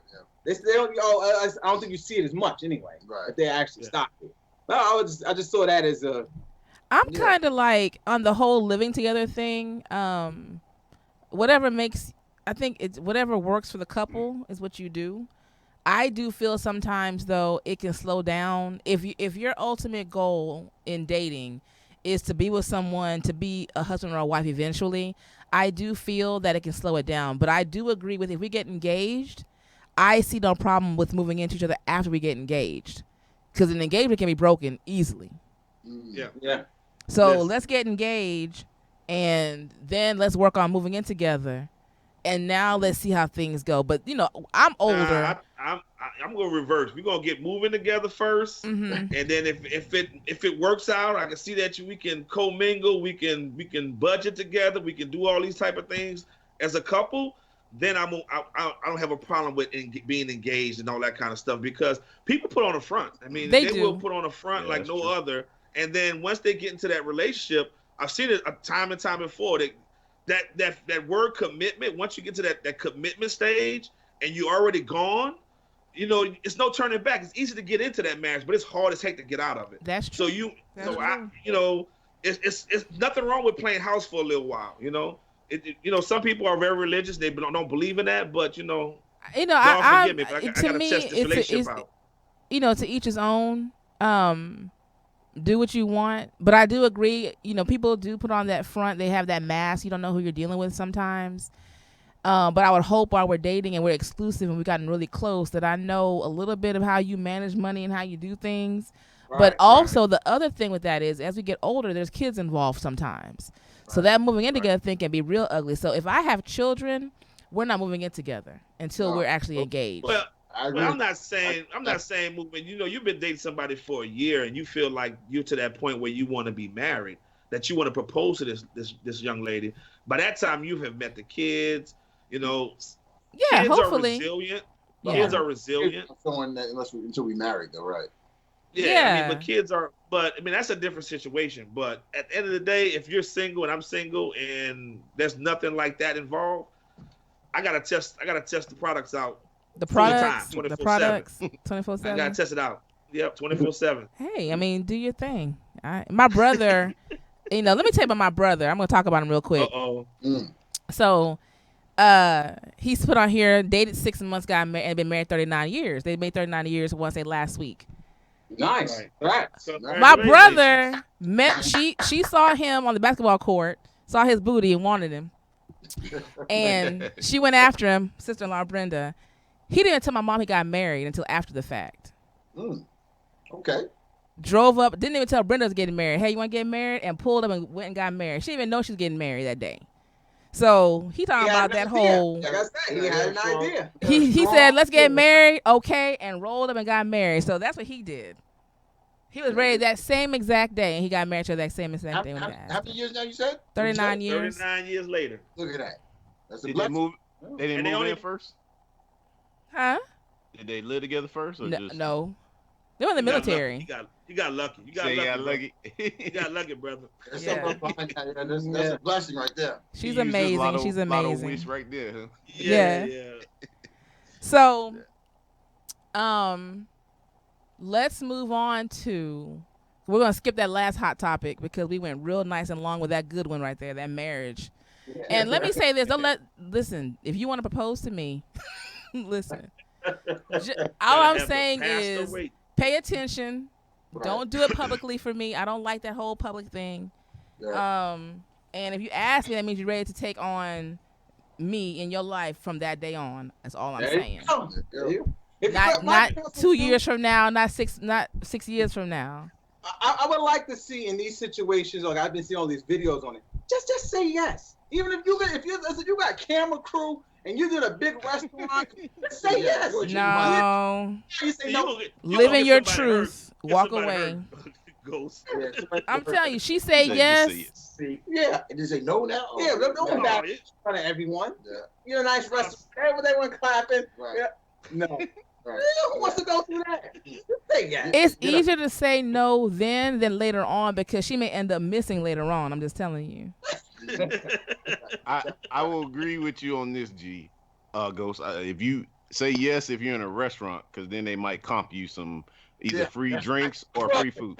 I don't think you see it as much anyway. Right. If they actually stop it. But I just saw that as a. I'm kind of like on the whole living together thing. Whatever works for the couple is what you do. I do feel sometimes though it can slow down if your ultimate goal in dating is to be with someone, to be a husband or a wife eventually. I do feel that it can slow it down, but I do agree with if we get engaged, I see no problem with moving into each other after we get engaged, because an engagement can be broken easily. Yeah. So let's get engaged, and then let's work on moving in together, and now let's see how things go. But I'm older. I'm gonna reverse. We're gonna get moving together first, and then if it works out, I can see that we can commingle, we can budget together, we can do all these type of things as a couple. Then I don't have a problem with being engaged and all that kind of stuff, because people put on a front. I mean, they will put on a front like no other. And then once they get into that relationship, I've seen it time and time before. That word commitment. Once you get to that commitment stage and you're already gone, it's no turning back. It's easy to get into that marriage, but it's hard as heck to get out of it. That's true. It's nothing wrong with playing house for a little while. Some people are very religious. They don't believe in that, but God forgive me, but I gotta test this relationship out. To each his own. Do what you want, but I do agree. People do put on that front. They have that mask. You don't know who you're dealing with sometimes. But I would hope while we're dating and we're exclusive and we've gotten really close that I know a little bit of how you manage money and how you do things. Right, but also the other thing with that is, as we get older, there's kids involved sometimes. Right. So that moving in together thing can be real ugly. So if I have children, we're not moving in together until we're actually engaged. Well, I agree. Well, I'm not saying moving. You know, you've been dating somebody for a year, and you feel like you're to that point where you want to be married, that you want to propose to this young lady. By that time, you have met the kids. You know, Yeah, kids are hopefully. resilient. Yeah. Kids are resilient. Someone that until we married, though, right? Yeah, I mean, but kids are. But I mean, that's a different situation. But at the end of the day, if you're single and I'm single, and there's nothing like that involved, I gotta test the products out. The full products, time, the 24/7. products, I gotta 24/7. test it out. Yep, 24/7. Hey, I mean, do your thing. My brother, let me tell you about my brother. I'm gonna talk about him real quick. Uh-oh. So, he's put on here, dated 6 months, got married, and been married 39 years. They made 39 years once they last week. Nice. Right. My brother she saw him on the basketball court, saw his booty and wanted him. And she went after him, sister-in-law Brenda. He didn't even tell my mom he got married until after the fact. Okay. Drove up, didn't even tell Brenda was getting married. Hey, you want to get married? And pulled up and went and got married. She didn't even know she was getting married that day. So he talking about that whole. Like I said, he had an idea. He said, let's get married, okay, and rolled up and got married. So that's what he did. He was ready that same exact day, and he got married to that same exact day. How many years now you said? 39 years. 39 years later. Look at that. That's a Did they blessing. move? They didn't move in first. Huh? Did they live together first, or just no? They were in the military. You got lucky. You got lucky. You got lucky, brother. That's Yeah. That's a blessing right there. She's You used this amazing. She's lotto amazing. wish right there, huh? Yeah. So, let's move on to. We're gonna skip that last hot topic because we went real nice and long with that good one right there, that marriage. And let me say this: listen. If you want to propose to me, listen. All I'm saying is pay attention. Right. Don't do it publicly for me. I don't like that whole public thing. Yeah. And if you ask me, that means you're ready to take on me in your life from that day on. That's all I'm saying. Not 2 years from now, not 6 years from now. I would like to see in these situations, like I've been seeing all these videos on it. Just say yes. Even if you got camera crew and you did a big restaurant, just say yes. No. You say no. Live in your truth. Walk away. I'm telling you, she said yes. Yeah, and they say no now. Yeah, don't back in front of everyone. Yeah. You're a nice restaurant. Everyone clapping. Right. Yeah. No. Right. Who wants to go through that? Just say yes. It's easier to say no then than later on because she may end up missing later on. I'm just telling you. I will agree with you on this, G. Ghost. If you say yes, if you're in a restaurant, because then they might comp you some either free drinks or free food.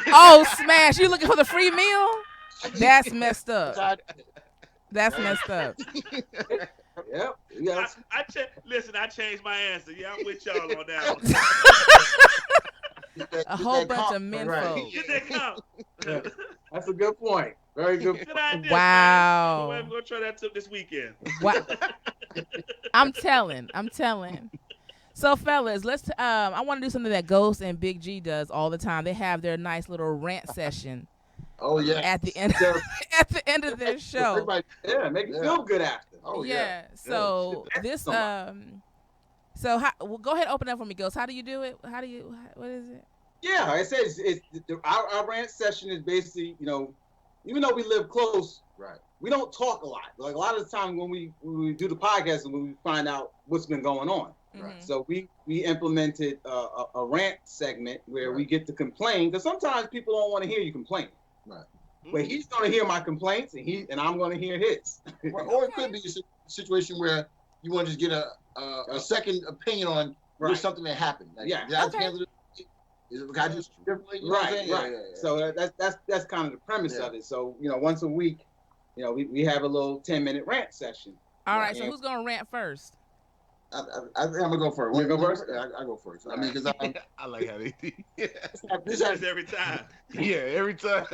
Oh, Smash! You looking for the free meal? That's messed up. That's messed up. Yep. Yeah. Listen, I changed my answer. Yeah, I'm with y'all on that one. A whole bunch of men folk. Get that count. That's a good point. Very good. Good idea, wow. I'm gonna try that this weekend. Wow. I'm telling. So, fellas, let's. I want to do something that Ghost and Big G does all the time. They have their nice little rant session. Oh yeah. At the end of their show. Yeah, make you feel good after. Oh yeah. So this So well, go ahead and open up for me, Ghost. How do you do it? What is it? Yeah, like I said, our rant session is basically, even though we live close, right, we don't talk a lot. Like a lot of the time when we do the podcast and when we find out what's been going on. Right. So we implemented a rant segment where we get to complain, because sometimes people don't want to hear you complain. Right. But he's going to hear my complaints and I'm going to hear his. Or it could be a situation where you want to just get a second opinion on something that happened. Like, Can I do differently? Right. Yeah. So that's kind of the premise of it. So once a week, we have a little 10-minute rant session. All right. So who's gonna rant first? I think I'm gonna go first. You go first? I go first. I mean, because I like how they do. This happens every time. Yeah, every time.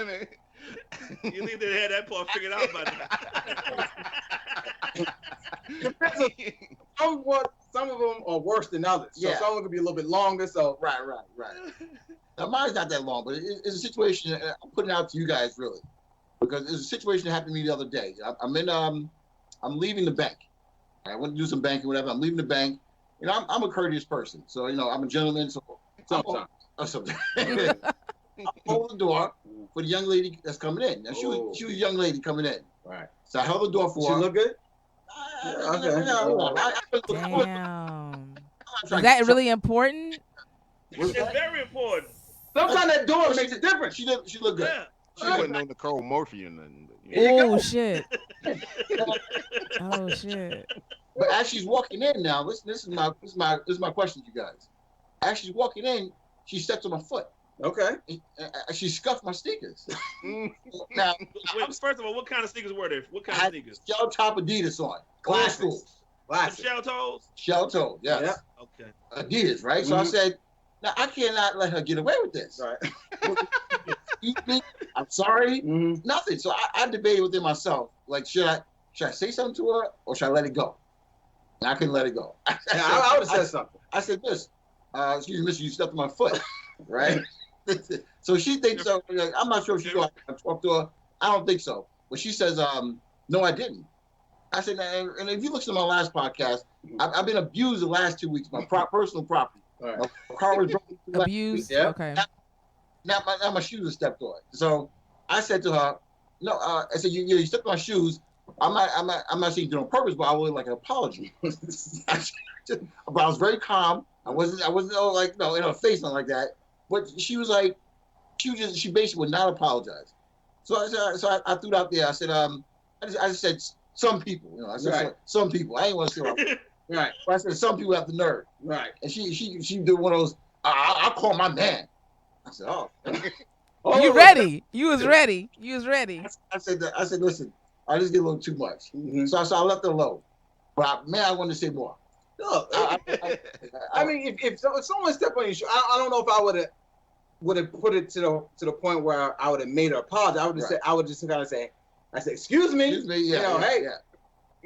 You think they had that part figured out by now? Some of them are worse than others. So some of them could be a little bit longer. So right. Now mine's not that long, but it's a situation. I'm putting it out to you guys really, because it's a situation that happened to me the other day. I'm leaving the bank. I went to do some banking, whatever. I'm leaving the bank, I'm a courteous person, so I'm a gentleman. So sometimes. I hold the door for the young lady that's coming in. Now she was a young lady coming in. Right. So I held the door for her. She look good? Damn. Is that really important? It's very important. Sometimes that door makes a difference. She looked good. Yeah. She wasn't on Nicole Murphy or nothing. Oh shit. Oh shit. But as she's walking in now, this is my question to you guys. As she's walking in, she steps on my foot. Okay. She scuffed my sneakers. Now, wait, first of all, what kind of sneakers were there? What kind of sneakers? Shell top Adidas on. Classic. Some shell toes? Shell toe, yes. Yeah. Okay. Adidas, right? So I said, now I cannot let her get away with this. Right. Excuse me, I'm sorry. Nothing. So I debated within myself, like, should I say something to her or should I let it go? And I couldn't let it go. I would have said something. I said this. Excuse me, mister, you stepped on my foot. Right? So she thinks so. I'm not sure if she's going to talk to her. I don't think so. But she says, no, I didn't. I said, and if you listen to my last podcast, I've been abused the last 2 weeks, my personal property. Right. My car was broken. Abused? Yeah. Okay. Now my shoes are stepped on. So I said to her, no, I said, you stepped on my shoes. I'm not saying you did it on purpose, but I would like an apology. But I was very calm. I wasn't like, no, in her face, nothing like that. But she was like, she basically would not apologize. So I threw it out there. I said, I just said some people, I said some people. I ain't want to say right. But I said some people have the nerve. Right. And she did one of those. I'll call my man. I said, oh. You ready? You was ready. I said, listen, I just get a little too much. So I left it alone. But I wanted to say more. No, I mean, if someone stepped on your shoe, I don't know if I would have put it to the point where I would have made her apologize. I would just kind of say, excuse me, yeah, hey,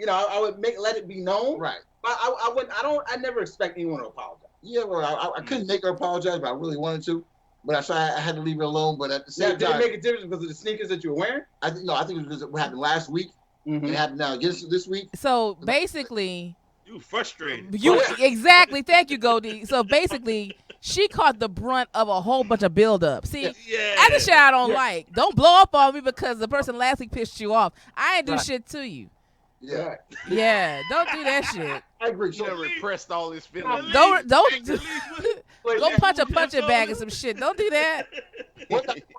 I would let it be known. Right. But I never expect anyone to apologize. Yeah, well, I couldn't make her apologize, but I really wanted to. But I had to leave her alone. But at the same time, did it make a difference because of the sneakers that you were wearing? I think it was because what happened last week. It happened now this week. So basically, you frustrated. Exactly. Thank you, Geaux Dee. So basically, she caught the brunt of a whole bunch of buildup. See, that's the shit I don't like. Don't blow up on me because the person last week pissed you off. I ain't do shit to you. Yeah. Yeah. Don't do that shit. I agree. You never repressed all his feelings. Don't go punch a punching bag and some shit. Don't do that.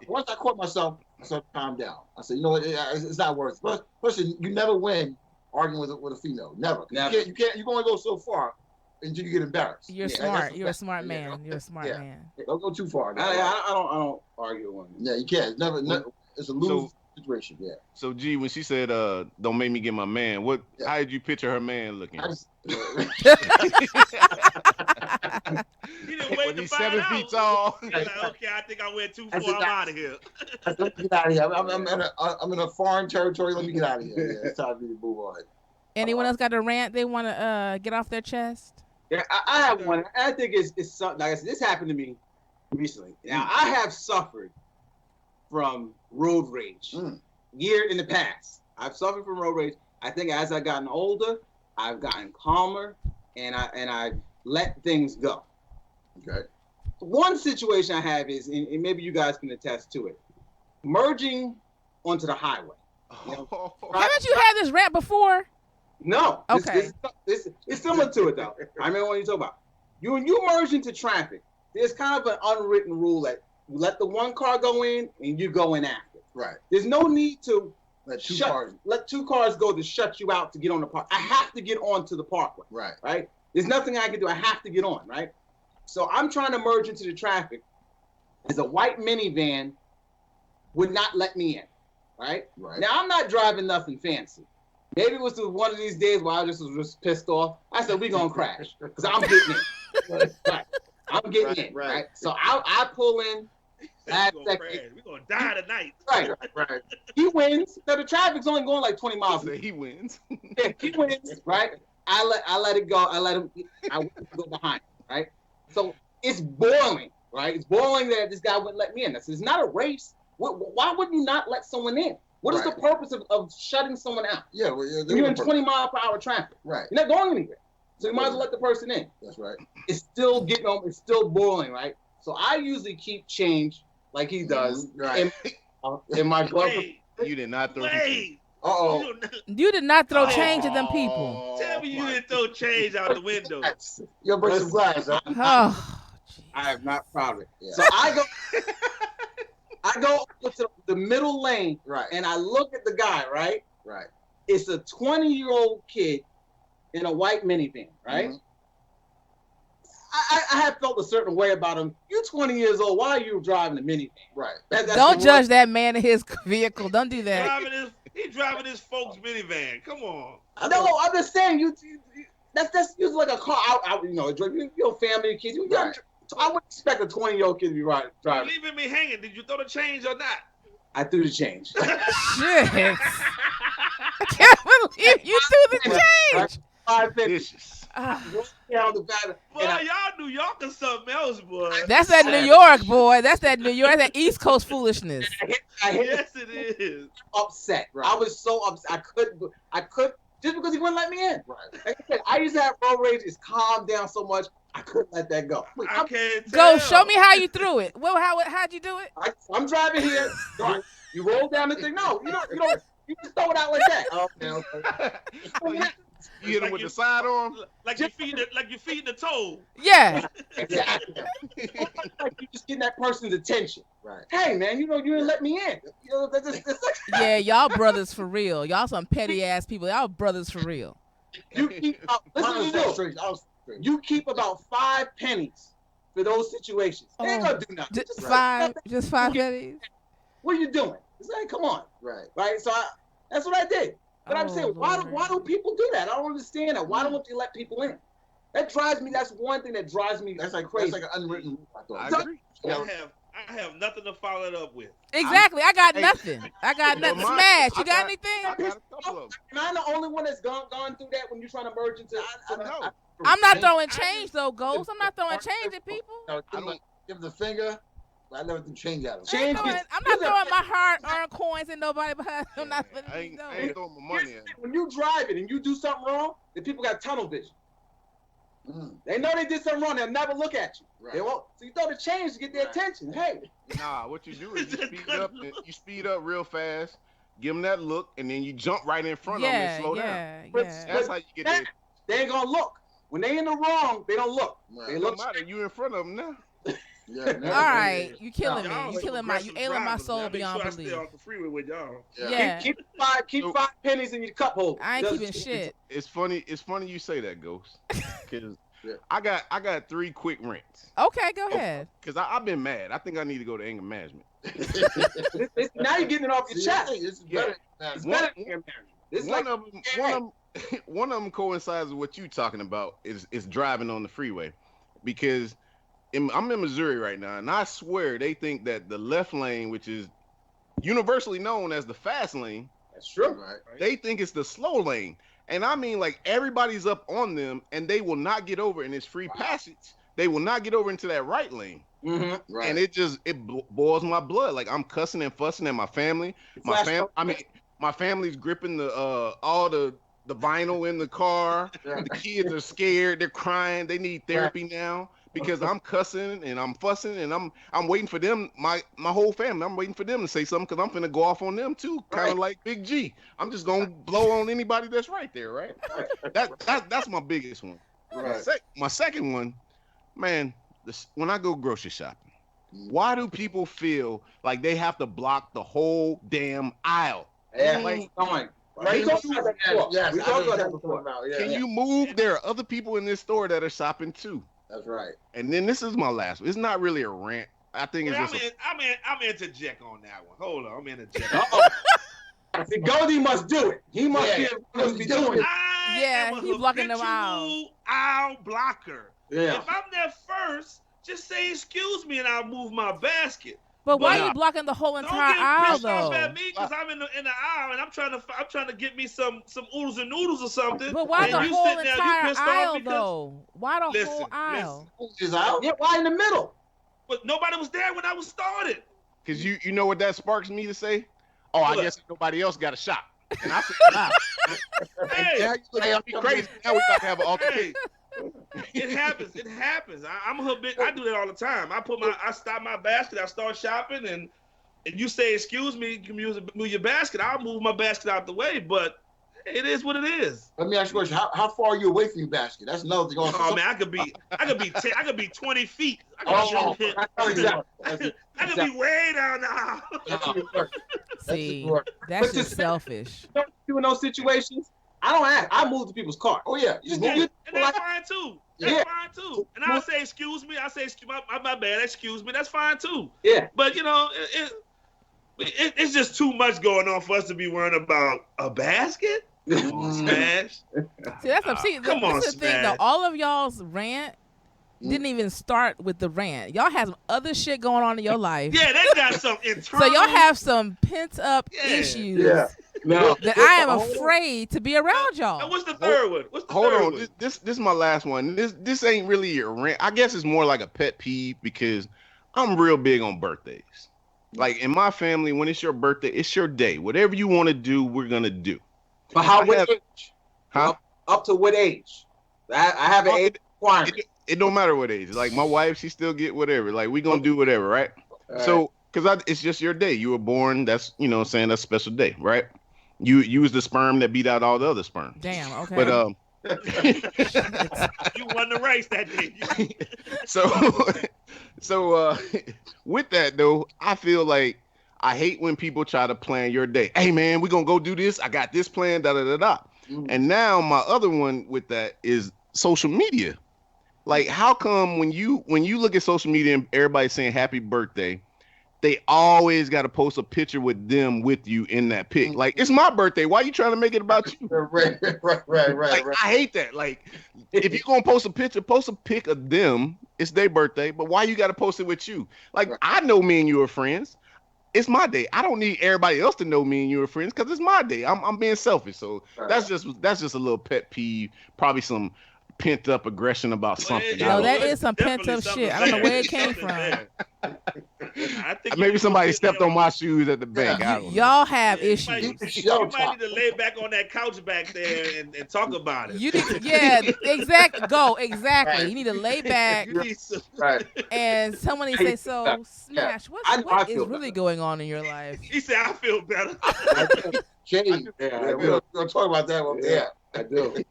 Once I caught myself, I said, calm down. I said, you know what? It's not worth it. Plus, you never win arguing with a female. Never. You can't. You're going to go so far until you get embarrassed. You're smart. You're a smart man. You're a smart man. Don't go too far. I don't argue with women. Yeah, you can't. It's never. It's a lose situation. Yeah. So G, when she said, "Don't make me get my man," how did you picture her man looking? He didn't wait to He's find 7 out. feet tall. He's like, okay, I think I went too far. I'm out of here. Let me get out of here. I'm in a foreign territory. Let me get out of here. Yeah, it's time for me to move on. Anyone else got a rant they want to get off their chest? Yeah, I have one. I think it's something. Like I said, this happened to me recently. Now I have suffered from road rage. Year in the past, I've suffered from road rage. I think as I've gotten older, I've gotten calmer, and I let things go. Okay. One situation I have is, and maybe you guys can attest to it, merging onto the highway. Haven't you had this rant before? No. Okay. This it's similar to it though. I remember when you talk about when you merge into traffic. There's kind of an unwritten rule that you let the one car go in and you go in after. Right. There's no need to let two cars go to shut you out to get on the park. I have to get onto the parkway. Right. Right. There's nothing I can do. I have to get on. Right. So I'm trying to merge into the traffic. As a white minivan would not let me in. Right. Now I'm not driving nothing fancy. Maybe it was one of these days where I was just pissed off. I said, we're going to crash because I'm getting in. Right. I'm getting in. Right. So I pull in. We're going to die tonight. Right. He wins. Now, the traffic's only going like 20 miles. He wins. Yeah, he wins. Right. I let it go. I let him. I go behind. Right. So it's boiling. Right. It's boiling that this guy wouldn't let me in. I said, it's not a race. Why would you not let someone in? What is the purpose of shutting someone out? Yeah, you're in 20 mile per hour traffic. Right. You're not going anywhere. So you might as well let the person in. That's right. It's still getting on. It's still boiling, right? So I usually keep change like he does Right. in my glove. You did not throw. Wait. Uh-oh. You did not throw Oh. change at them people. Tell me you didn't throw change out the window. You'll break some glass, huh? Oh, I am not proud of it. Yeah. So I go to the middle lane, Right. and I look at the guy, right? Right. It's a 20-year-old kid in a white minivan, right? Mhm. I have felt a certain way about him. You're 20 years old. Why are you driving a minivan? Right. That's don't the judge worst. that man in his vehicle. Don't do that. He driving his folks minivan. Come on. No, I'm just saying that's usually like a car. Your family, kids. Right. I would expect a 20-year-old kid to be You're driving. leaving me hanging. Did you throw the change or not? I threw the change. Shit. I can't believe you threw the change. 550. Vicious. Down the back, Boy, y'all New York is something else, boy. That's that New York, boy. That's that New York. That's that East Coast foolishness. I hit Yes, it is. upset. Right. I was so upset. I couldn't just because he wouldn't let me in. Right. Like I said, I used to have road rage. It's calmed down so much. I couldn't let that go. I can't tell. Go, show me how you threw it. Well, how'd you do it? I'm driving here. You roll down the thing. No, you don't. You just throw it out like that. Okay. You hit him with the sidearm. Like you feeding the toe. Yeah. Exactly. Like you just getting that person's attention. Right. Hey man, you didn't let me in. That's Yeah, y'all brothers for real. Y'all some petty ass people. Y'all brothers for real. you keep. Listen to this. You keep about 5 pennies for those situations. They ain't gonna do nothing. Just five pennies. What are you doing? It's like, come on. Right. So that's what I did. But I'm saying, why do people do that? I don't understand that. Why don't they let people in? That drives me. That's one thing that drives me. That's like crazy. That's like an unwritten rule. I agree. I have nothing to follow it up with. Exactly. I got nothing. I got nothing. Smash. You got anything? I got a couple of them. Am I the only one that's gone through that when you're trying to merge into? No. I'm not throwing change though, Ghost. I'm not throwing change at people. No, give the finger. I never threw change at him. I'm not throwing my hard-earned coins at nobody, but I'm not letting I you ain't know. throwing my money at him. When you drive it and you do something wrong, the people got tunnel vision. They know they did something wrong. They'll never look at you. Right. They won't. So you throw the change to get their attention. Hey, Nah, what you do is you speed up real fast, give them that look, and then you jump right in front of them and slow down. That's how you get there. they ain't gonna look. When they in the wrong, they don't look. Right. They It look. don't matter. You in front of them now. Yeah, All right, you killing me. Y'all You some killing my aggressive soul drivers, man. beyond I make sure belief. I stay off the freeway with y'all. Yeah. Keep 5 pennies in your cup holder. I ain't keeping shit. It's funny you say that, Ghost. Cause I got 3 quick rants. Okay, go ahead. Cause I've been mad. I think I need to go to anger management. Now you're getting it off your chest. It's better. It's better than your marriage. It's like One of them coincides with what you talking about is driving on the freeway, because I'm in Missouri right now, and I swear they think that the left lane, which is universally known as the fast lane, that's true. Right. they think it's the slow lane. And I mean, like, everybody's up on them, and they will not get over in this free passage. They will not get over into that right lane. Mm-hmm. Right. And it boils my blood. Like, I'm cussing and fussing at my family. My family's gripping the all the vinyl in the car. The kids are scared. They're crying. They need therapy now because I'm cussing and I'm fussing, and I'm waiting for them. My whole family. I'm waiting for them to say something because I'm finna go off on them too. Kind of like Big G. I'm just gonna blow on anybody that's right there. Right. That's my biggest one. Right. My second one, man. When I go grocery shopping, why do people feel like they have to block the whole damn aisle? Yeah, like, we talked about that before. Can you move? There are other people in this store that are shopping too. That's right. And then this is my last one. It's not really a rant. I think it's just. I'm interject on that one. Hold on, I'm interject. See, Geaux Dee must do it. He must be doing it. He's blocking the aisle. Aisle blocker. Yeah. If I'm there first, just say excuse me and I'll move my basket. But why are you blocking the whole entire aisle though? Don't get pissed off at me because I'm in the aisle and I'm trying to get me some oodles and noodles or something. But why the you whole sitting there, entire pissed off aisle because- though? Why the whole aisle? Yeah, why in the middle? But nobody was there when I was started. Because you know what that sparks me to say? Oh, I guess nobody else got a shot. And I said, wow. Hey, Now you looking at me crazy. Now we about to have an altercation. it happens. It happens. I'm a big. I do that all the time. I stop my basket. I start shopping, and you say, "Excuse me, you can move your basket." I'll move my basket out the way, but it is what it is. Let me ask you a question. How far are you away from your basket? That's another thing. Oh man, I could be 20 feet. I could be way down the aisle. See, that's just selfish. Don't do in those situations. I don't ask. I move to people's cars. Oh yeah, And that's fine too. That's fine too. And I say, "Excuse me." I say, "Excuse my bad." Excuse me. That's fine too. Yeah. But it's just too much going on for us to be worrying about a basket. Come on, Smash. See, that's what. See, Come on, that's the thing, though. All of y'all's rant didn't even start with the rant. Y'all have some other shit going on in your life. Yeah, they got some internal. So y'all have some pent up issues. Yeah. No, that I am afraid to be around y'all. And what's the third one? Hold on. This is my last one. This ain't really a rant. I guess it's more like a pet peeve because I'm real big on birthdays. Like in my family, when it's your birthday, it's your day. Whatever you want to do, we're gonna do. But what age? Huh? Up to what age? I have an age requirement. It don't matter what age. Like my wife, she still get whatever. Like we gonna do whatever, right? So, because it's just your day. You were born. That's that's a special day, right? You use the sperm that beat out all the other sperm. Damn. Okay. But you won the race that day. So with that though, I feel like I hate when people try to plan your day. Hey man, we're gonna go do this. I got this plan. Da da da da. And now my other one with that is social media. Like, how come when you look at social media and everybody's saying happy birthday, they always got to post a picture with them with you in that pic? Like, it's my birthday. Why are you trying to make it about you? Right. Like, I hate that. Like, if you're going to post a picture, post a pic of them. It's their birthday. But why you got to post it with you? Like, I know me and you are friends. It's my day. I don't need everybody else to know me and you are friends because it's my day. I'm being selfish. So that's just a little pet peeve. Probably some pent up aggression about something. No, that is some pent up shit. I don't know where it came from. I think maybe somebody stepped on my shoes at the bank. Y'all have issues. You might need to lay back on that couch back there and talk about it. You need to, exactly. Exactly. You need to lay back. And someone needs to say, "So, Smash, what is really going on in your life?" He said, "I feel better." We're gonna talk about that one. Yeah, I do.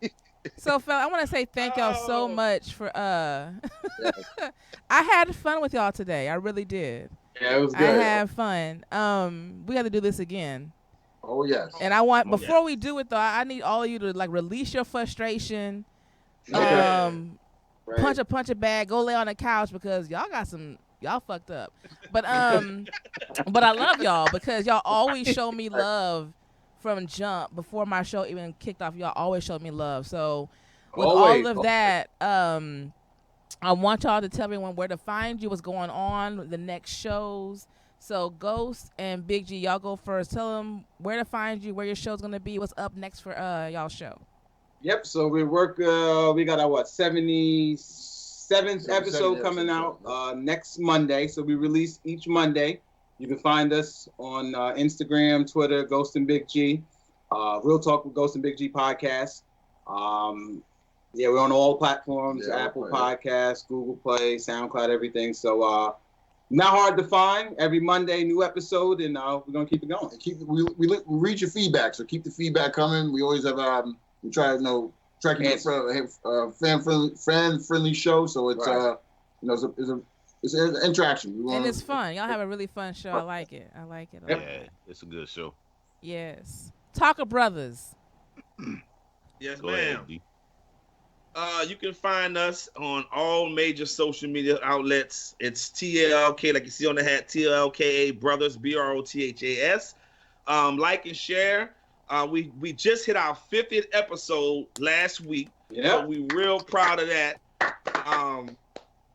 So, fella, I want to say thank y'all so much for I had fun with y'all today. I really did. Yeah, it was good. I had fun. We got to do this again. Oh yes. And I want before we do it though, I need all of you to like release your frustration. Punch a bag, go lay on the couch because y'all fucked up. But but I love y'all because y'all always show me love. From jump before my show even kicked off, y'all always showed me love. So with all of that, I want y'all to tell everyone where to find you, what's going on, the next shows. So Ghost and Big G, y'all go first. Tell them where to find you, where your show's gonna be, what's up next for y'all show. Yep. So we work. We got our 77th episode coming out next Monday. So we release each Monday. You can find us on Instagram, Twitter, Ghost and Big G. Real Talk with Ghost and Big G podcast. We're on all platforms, Apple Podcasts, Google Play, SoundCloud, everything. So not hard to find. Every Monday, new episode, and we're going to keep it going. We read your feedback, so keep the feedback coming. We always have, we try to keep it a fan-friendly show, so it's, it's an interaction. And it's fun. Y'all have a really fun show. I like it. Yeah, it's a good show. Yes. Talka Brothas. Yes, Go ma'am. Ahead, you can find us on all major social media outlets. It's TLK, like you see on the hat, TLKA Brothas, BROTHAS. Like and share. We just hit our 50th episode last week. Yeah. So we real proud of that.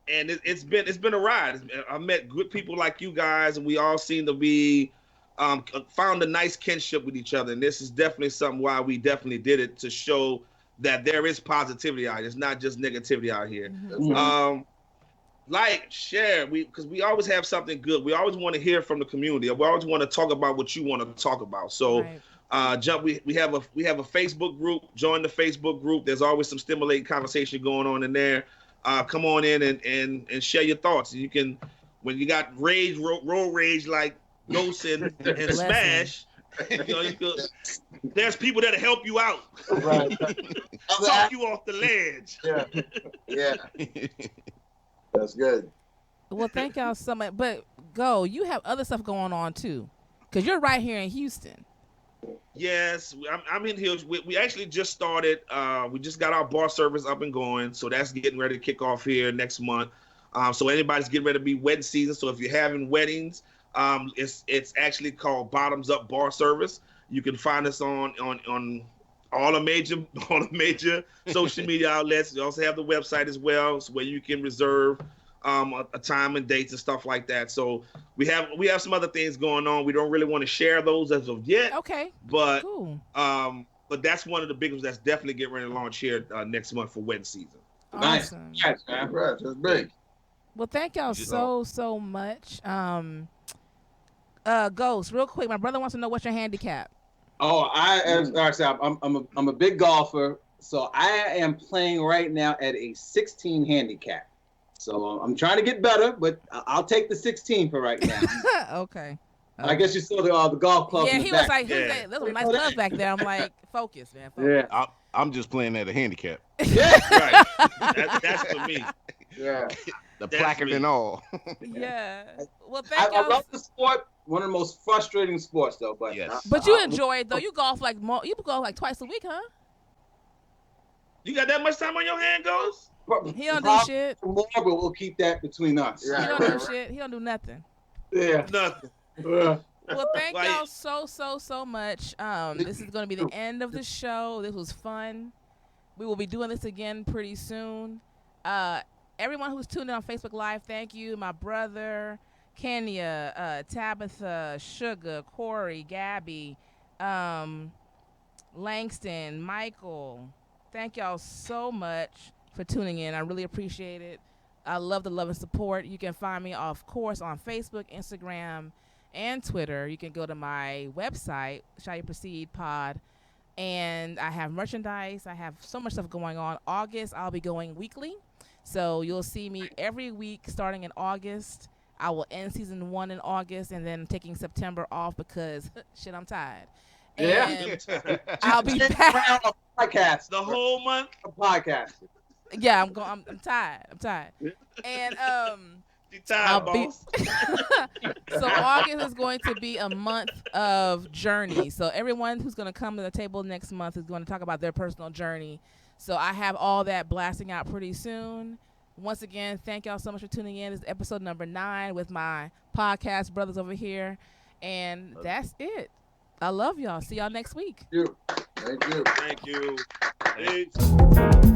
And it's been a ride. I met good people like you guys, and we all seem to be found a nice kinship with each other. And this is definitely something why we definitely did it, to show that there is positivity out here. It's not just negativity out here. Mm-hmm. Like, share, because we always have something good. We always want to hear from the community. We always want to talk about what you want to talk about. So Jump. We have a Facebook group. Join the Facebook group. There's always some stimulating conversation going on in there. Come on in and share your thoughts. You can, when you got rage, road rage like Ghost and Smash. There's people that'll help you out. Right. Talk you off the ledge. Yeah. That's good. Well, thank y'all so much. But you have other stuff going on too, because you're right here in Houston. Yes, I'm in here. We actually just started. We just got our bar service up and going, so that's getting ready to kick off here next month. So anybody's getting ready to be wedding season. So if you're having weddings, it's actually called Bottoms Up Bar Service. You can find us on all the major social media outlets. We also have the website as well, so where you can reserve a time and dates and stuff like that. So we have some other things going on. We don't really want to share those as of yet. Okay. But cool. But that's one of the big ones that's definitely getting ready to launch here next month for wedding season. Awesome. Nice, man. Congrats. That's big. Well, thank y'all so much. Ghost, real quick, my brother wants to know what's your handicap. Oh, I'm a big golfer, so I am playing right now at a 16 handicap. So I'm trying to get better, but I'll take the 16 for right now. Okay. I guess you saw the golf club. Yeah, in the he back. was like, there's some nice clubs back there. I'm like, focus, man. Focus. Yeah. I'm just playing at a handicap. Right. That's for me. Yeah. The placard and all. Yeah. Well, I thank y'all. love the sport. One of the most frustrating sports, though. But Yes. But you enjoy it though. You golf like twice a week, huh? You got that much time on your hand, Ghost? He don't do shit. More, but we'll keep that between us. Yeah. He don't do shit. He don't do nothing. Yeah. Nothing. Well, thank Like- y'all so much. This is going to be the end of the show. This was fun. We will be doing this again pretty soon. Everyone who's tuned in on Facebook Live, thank you. My brother, Kenya, Tabitha, Sugar, Corey, Gabby, Langston, Michael. Thank y'all so much for tuning in. I really appreciate it. I love the love and support. You can find me, of course, on Facebook, Instagram, and Twitter. You can go to my website, Shall You Proceed Pod, and I have merchandise. I have so much stuff going on. August, I'll be going weekly, so you'll see me every week starting in August. I will end season 1 in August, and then taking September off because shit, I'm tired. Yeah. And I'll be back. Podcast. The whole month? A podcast. Yeah, I'm tired. I'm tired. And You tired, I'll be- boss? So August is going to be a month of journey. So everyone who's going to come to the table next month is going to talk about their personal journey. So I have all that blasting out pretty soon. Once again, thank y'all so much for tuning in. This is episode number 9 with my podcast brothers over here. And that's it. I love y'all. See y'all next week. Thank you. Thank you. Peace.